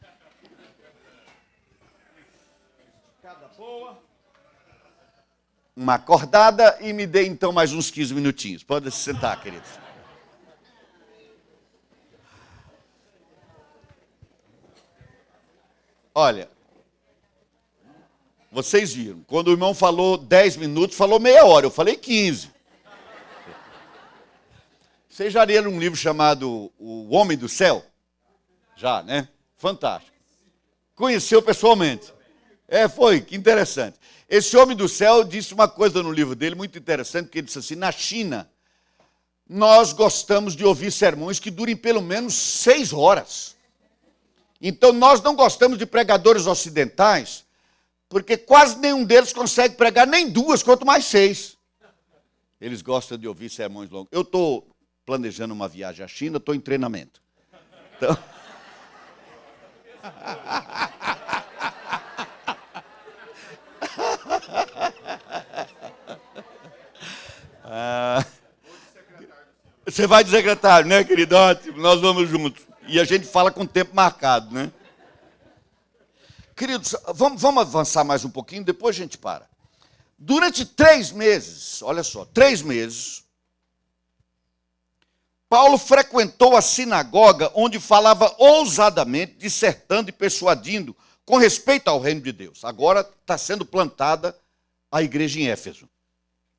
Uma acordada e me dê então mais uns 15 minutinhos. Pode se sentar, queridos. Olha, vocês viram, quando o irmão falou 10 minutos, falou meia hora, eu falei 15. Vocês já leram um livro chamado O Homem do Céu? Já, né? Fantástico. Conheceu pessoalmente. Foi, que interessante. Esse homem do céu disse uma coisa no livro dele muito interessante, que ele disse assim, na China, nós gostamos de ouvir sermões que durem pelo menos 6 horas. Então nós não gostamos de pregadores ocidentais, porque quase nenhum deles consegue pregar nem 2, quanto mais 6. Eles gostam de ouvir sermões longos. Eu estou planejando uma viagem à China, estou em treinamento. Então... Você vai de secretário, né, querido? Ótimo, nós vamos juntos. E a gente fala com tempo marcado, né? Queridos, vamos avançar mais um pouquinho, depois a gente para. Durante 3 meses, olha só, 3 meses, Paulo frequentou a sinagoga onde falava ousadamente, dissertando e persuadindo com respeito ao reino de Deus. Agora está sendo plantada a igreja em Éfeso.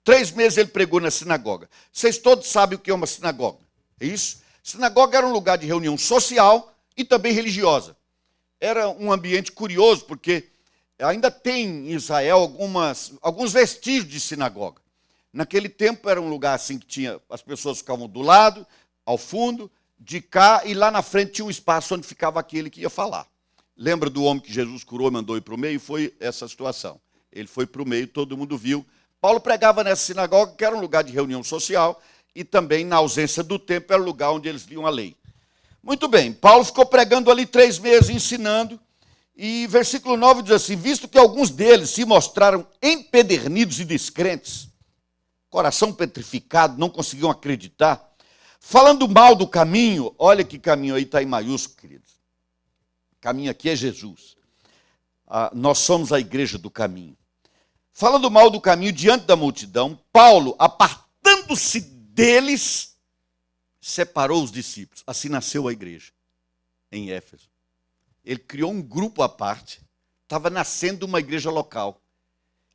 3 meses ele pregou na sinagoga. Vocês todos sabem o que é uma sinagoga, é isso? Sinagoga era um lugar de reunião social e também religiosa. Era um ambiente curioso, porque ainda tem em Israel alguns vestígios de sinagoga. Naquele tempo era um lugar assim que tinha, as pessoas ficavam do lado, ao fundo, de cá, e lá na frente tinha um espaço onde ficava aquele que ia falar. Lembra do homem que Jesus curou e mandou ir para o meio? Foi essa situação. Ele foi para o meio, todo mundo viu. Paulo pregava nessa sinagoga, que era um lugar de reunião social, e também, na ausência do templo, era o lugar onde eles liam a lei. Muito bem, Paulo ficou pregando ali 3 meses, ensinando, e versículo 9 diz assim, visto que alguns deles se mostraram empedernidos e descrentes, coração petrificado, não conseguiam acreditar, falando mal do caminho, olha que caminho aí está em maiúsculo, queridos. O caminho aqui é Jesus. Nós somos a igreja do caminho. Falando mal do caminho diante da multidão, Paulo, apartando-se deles, separou os discípulos. Assim nasceu a igreja em Éfeso. Ele criou um grupo à parte, estava nascendo uma igreja local.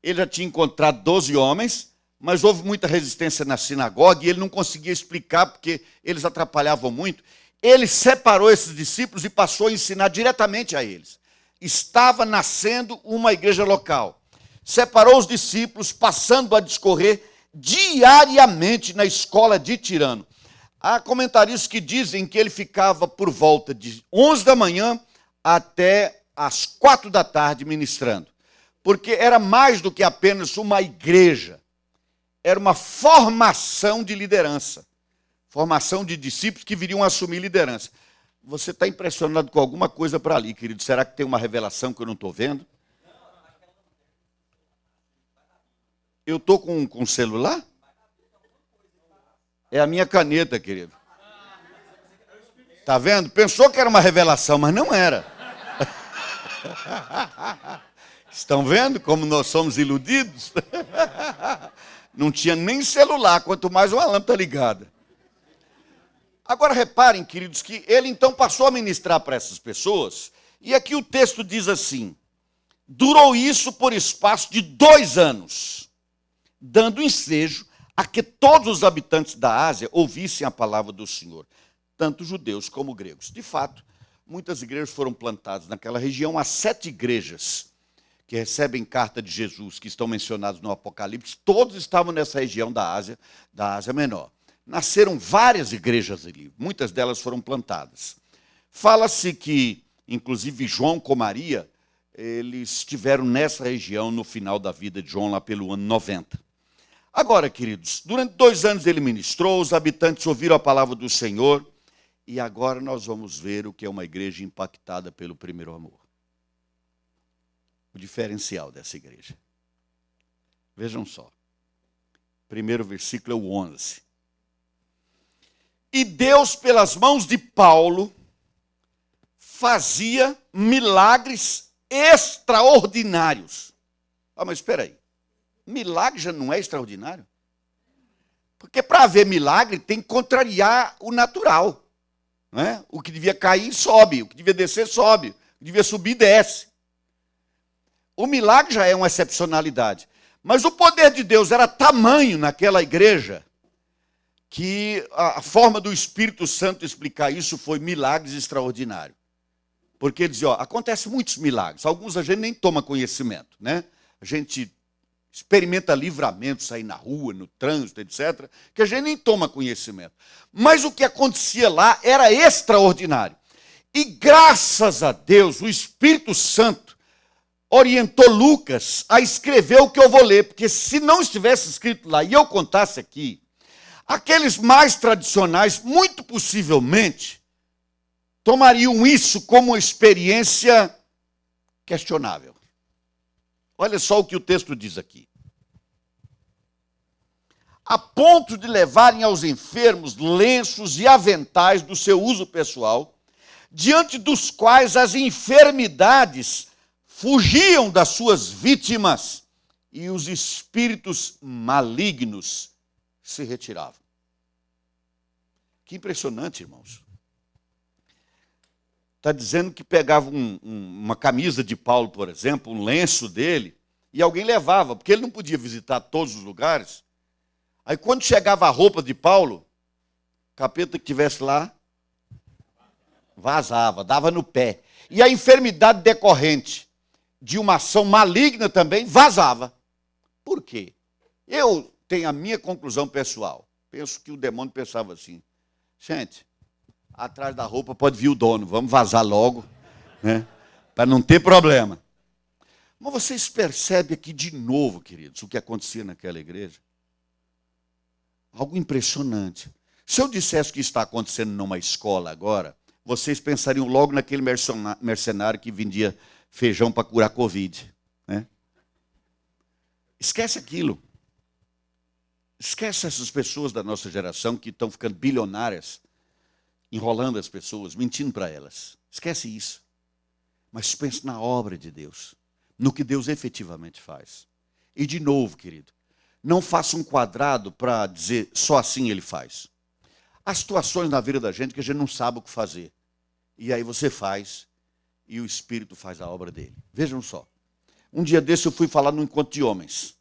Ele já tinha encontrado 12 homens, mas houve muita resistência na sinagoga e ele não conseguia explicar porque eles atrapalhavam muito. Ele separou esses discípulos e passou a ensinar diretamente a eles. Estava nascendo uma igreja local. Separou os discípulos, passando a discorrer diariamente na escola de Tirano. Há comentaristas que dizem que ele ficava por volta de 11 da manhã até às 4 da tarde ministrando. Porque era mais do que apenas uma igreja. Era uma formação de liderança. Formação de discípulos que viriam assumir liderança. Você está impressionado com alguma coisa para ali, querido? Será que tem uma revelação que eu não estou vendo? Eu estou com um celular? É a minha caneta, querido. Está vendo? Pensou que era uma revelação, mas não era. Estão vendo como nós somos iludidos? Não tinha nem celular, quanto mais uma lâmpada ligada. Agora reparem, queridos, que ele então passou a ministrar para essas pessoas, e aqui o texto diz assim: durou isso por espaço de 2 anos, dando ensejo a que todos os habitantes da Ásia ouvissem a palavra do Senhor, tanto judeus como gregos. De fato, muitas igrejas foram plantadas naquela região. Há 7 igrejas que recebem carta de Jesus, que estão mencionadas no Apocalipse, todos estavam nessa região da Ásia Menor. Nasceram várias igrejas ali, muitas delas foram plantadas. Fala-se que, inclusive, João com Maria, eles estiveram nessa região no final da vida de João, lá pelo ano 90. Agora, queridos, durante 2 anos ele ministrou, os habitantes ouviram a palavra do Senhor, e agora nós vamos ver o que é uma igreja impactada pelo primeiro amor. O diferencial dessa igreja. Vejam só. Primeiro versículo é o 11. E Deus, pelas mãos de Paulo, fazia milagres extraordinários. Ah, mas espera aí. Milagre já não é extraordinário? Porque para haver milagre tem que contrariar o natural. Não é? O que devia cair, sobe. O que devia descer, sobe. O que devia subir, desce. O milagre já é uma excepcionalidade. Mas o poder de Deus era tamanho naquela igreja que a forma do Espírito Santo explicar isso foi milagres extraordinários. Porque ele dizia, acontecem muitos milagres. Alguns a gente nem toma conhecimento, né? A gente experimenta livramentos aí na rua, no trânsito, etc., que a gente nem toma conhecimento. Mas o que acontecia lá era extraordinário. E graças a Deus, o Espírito Santo orientou Lucas a escrever o que eu vou ler, porque se não estivesse escrito lá e eu contasse aqui, aqueles mais tradicionais, muito possivelmente, tomariam isso como uma experiência questionável. Olha só o que o texto diz aqui. A ponto de levarem aos enfermos lenços e aventais do seu uso pessoal, diante dos quais as enfermidades fugiam das suas vítimas e os espíritos malignos se retiravam. Que impressionante, irmãos. Está dizendo que pegava uma camisa de Paulo, por exemplo, um lenço dele, e alguém levava, porque ele não podia visitar todos os lugares. Aí quando chegava a roupa de Paulo, o capeta que estivesse lá, vazava, dava no pé. E a enfermidade decorrente de uma ação maligna também vazava. Por quê? Eu tenho a minha conclusão pessoal. Penso que o demônio pensava assim, gente, atrás da roupa pode vir o dono, vamos vazar logo, né? Para não ter problema. Mas vocês percebem aqui de novo, queridos, o que acontecia naquela igreja? Algo impressionante. Se eu dissesse que está acontecendo numa escola agora, vocês pensariam logo naquele mercenário que vendia feijão para curar Covid, né? Esquece aquilo. Esquece essas pessoas da nossa geração que estão ficando bilionárias, enrolando as pessoas, mentindo para elas. Esquece isso. Mas pense na obra de Deus, no que Deus efetivamente faz. E de novo, querido, não faça um quadrado para dizer só assim ele faz. Há situações na vida da gente que a gente não sabe o que fazer. E aí você faz e o Espírito faz a obra dele. Vejam só. Um dia desse eu fui falar num encontro de homens.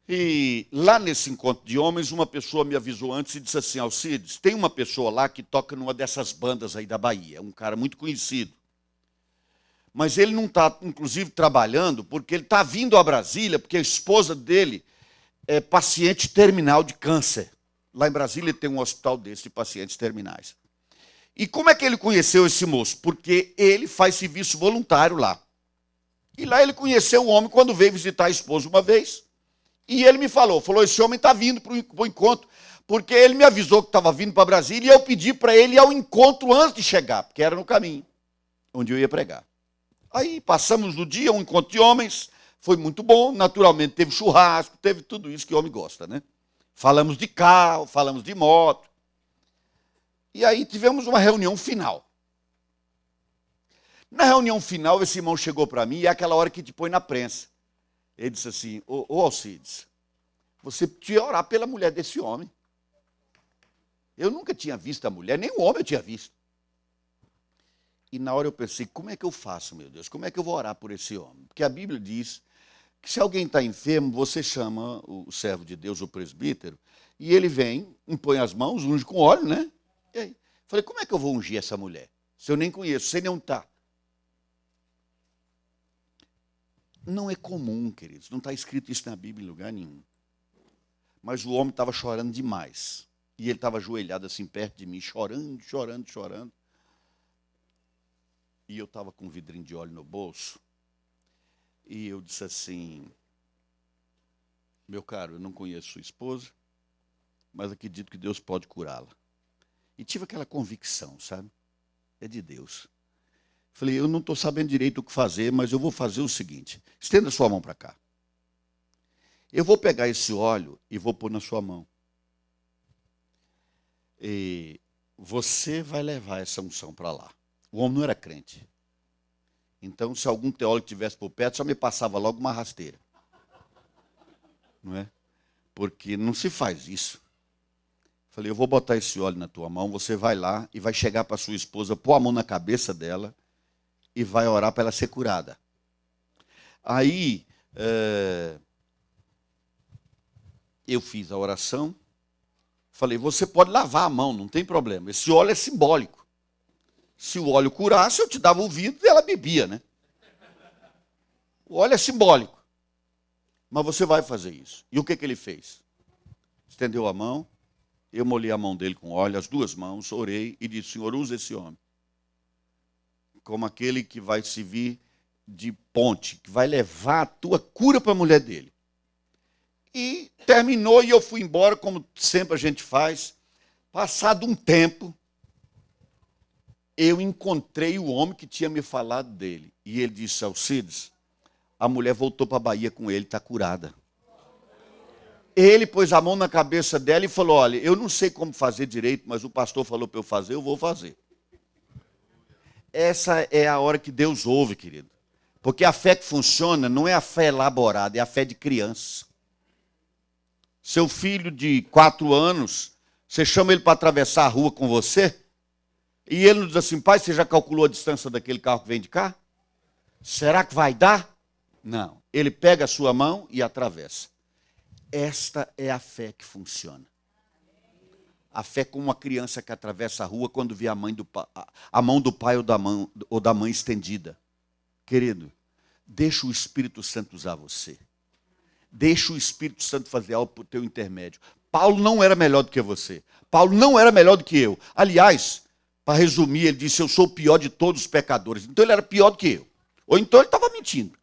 E lá nesse encontro de homens, uma pessoa me avisou antes e disse assim, Alcides, tem uma pessoa lá que toca numa dessas bandas aí da Bahia, um cara muito conhecido. Mas ele não está, inclusive, trabalhando, porque ele está vindo a Brasília, porque a esposa dele é paciente terminal de câncer. Lá em Brasília tem um hospital desse de pacientes terminais. E como é que ele conheceu esse moço? Porque ele faz serviço voluntário lá. E lá ele conheceu o homem quando veio visitar a esposa uma vez. E ele me falou, esse homem está vindo para o encontro. Porque ele me avisou que estava vindo para Brasília e eu pedi para ele ir ao encontro antes de chegar, porque era no caminho, onde eu ia pregar. Aí passamos no dia, um encontro de homens, foi muito bom, naturalmente teve churrasco, teve tudo isso que o homem gosta, né? Falamos de carro, falamos de moto. E aí tivemos uma reunião final. Na reunião final, esse irmão chegou para mim e é aquela hora que te põe na prensa. Ele disse assim, ô Alcides, você precisa orar pela mulher desse homem. Eu nunca tinha visto a mulher, nem o homem eu tinha visto. E na hora eu pensei, como é que eu faço, meu Deus? Como é que eu vou orar por esse homem? Porque a Bíblia diz que se alguém está enfermo, você chama o servo de Deus, o presbítero, e ele vem, impõe as mãos, unge com óleo, né? E aí, falei, como é que eu vou ungir essa mulher? Se eu nem conheço, sei nem onde está. Não é comum, queridos, não está escrito isso na Bíblia em lugar nenhum. Mas o homem estava chorando demais. E ele estava ajoelhado assim perto de mim, chorando, chorando, chorando. E eu estava com um vidrinho de óleo no bolso. E eu disse assim, meu caro, eu não conheço sua esposa, mas acredito que Deus pode curá-la. E tive aquela convicção, sabe? É de Deus. Falei, eu não estou sabendo direito o que fazer, mas eu vou fazer o seguinte. Estenda sua mão para cá. Eu vou pegar esse óleo e vou pôr na sua mão. E você vai levar essa unção para lá. O homem não era crente. Então, se algum teólogo estivesse por perto, só me passava logo uma rasteira. Não é? Porque não se faz isso. Falei, eu vou botar esse óleo na tua mão, você vai lá e vai chegar para sua esposa, pôr a mão na cabeça dela e vai orar para ela ser curada. Aí, eu fiz a oração, falei, você pode lavar a mão, não tem problema. Esse óleo é simbólico. Se o óleo curasse, eu te dava o vidro e ela bebia, né? O óleo é simbólico. Mas você vai fazer isso. E o que ele fez? Estendeu a mão, eu molhei a mão dele com óleo, as duas mãos, orei e disse, Senhor, usa esse homem como aquele que vai servir de ponte, que vai levar a tua cura para a mulher dele. E terminou e eu fui embora, como sempre a gente faz. Passado um tempo, eu encontrei o homem que tinha me falado dele. E ele disse, Alcides, a mulher voltou para a Bahia com ele, está curada. Ele pôs a mão na cabeça dela e falou, olha, eu não sei como fazer direito, mas o pastor falou para eu fazer, eu vou fazer. Essa é a hora que Deus ouve, querido. Porque a fé que funciona não é a fé elaborada, é a fé de criança. Seu filho de 4 anos, você chama ele para atravessar a rua com você, e ele não diz assim, pai, você já calculou a distância daquele carro que vem de cá? Será que vai dar? Não. Ele pega a sua mão e atravessa. Esta é a fé que funciona. A fé como uma criança que atravessa a rua quando vê a mão do pai ou da mãe estendida. Querido, deixa o Espírito Santo usar você. Deixa o Espírito Santo fazer algo por teu intermédio. Paulo não era melhor do que você. Paulo não era melhor do que eu. Aliás, para resumir, ele disse, eu sou o pior de todos os pecadores. Então ele era pior do que eu. Ou então ele estava mentindo.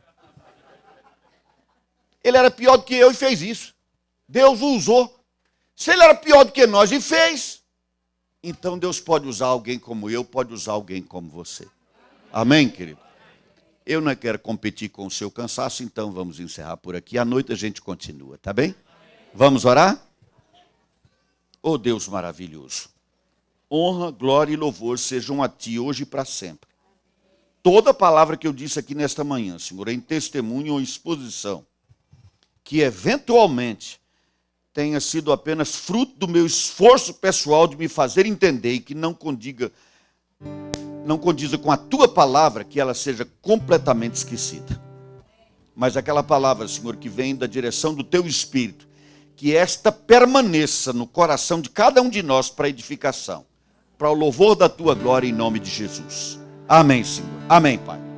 Ele era pior do que eu e fez isso. Deus o usou. Se ele era pior do que nós e fez, então Deus pode usar alguém como eu, pode usar alguém como você. Amém, querido? Eu não quero competir com o seu cansaço, então vamos encerrar por aqui. À noite a gente continua, tá bem? Vamos orar? Oh Deus maravilhoso. Honra, glória e louvor sejam a ti hoje e para sempre. Toda palavra que eu disse aqui nesta manhã, Senhor, em testemunho ou exposição, que eventualmente tenha sido apenas fruto do meu esforço pessoal de me fazer entender e que não condiza com a tua palavra, que ela seja completamente esquecida. Mas aquela palavra, Senhor, que vem da direção do teu Espírito, que esta permaneça no coração de cada um de nós para edificação, para o louvor da tua glória em nome de Jesus. Amém, Senhor. Amém, Pai.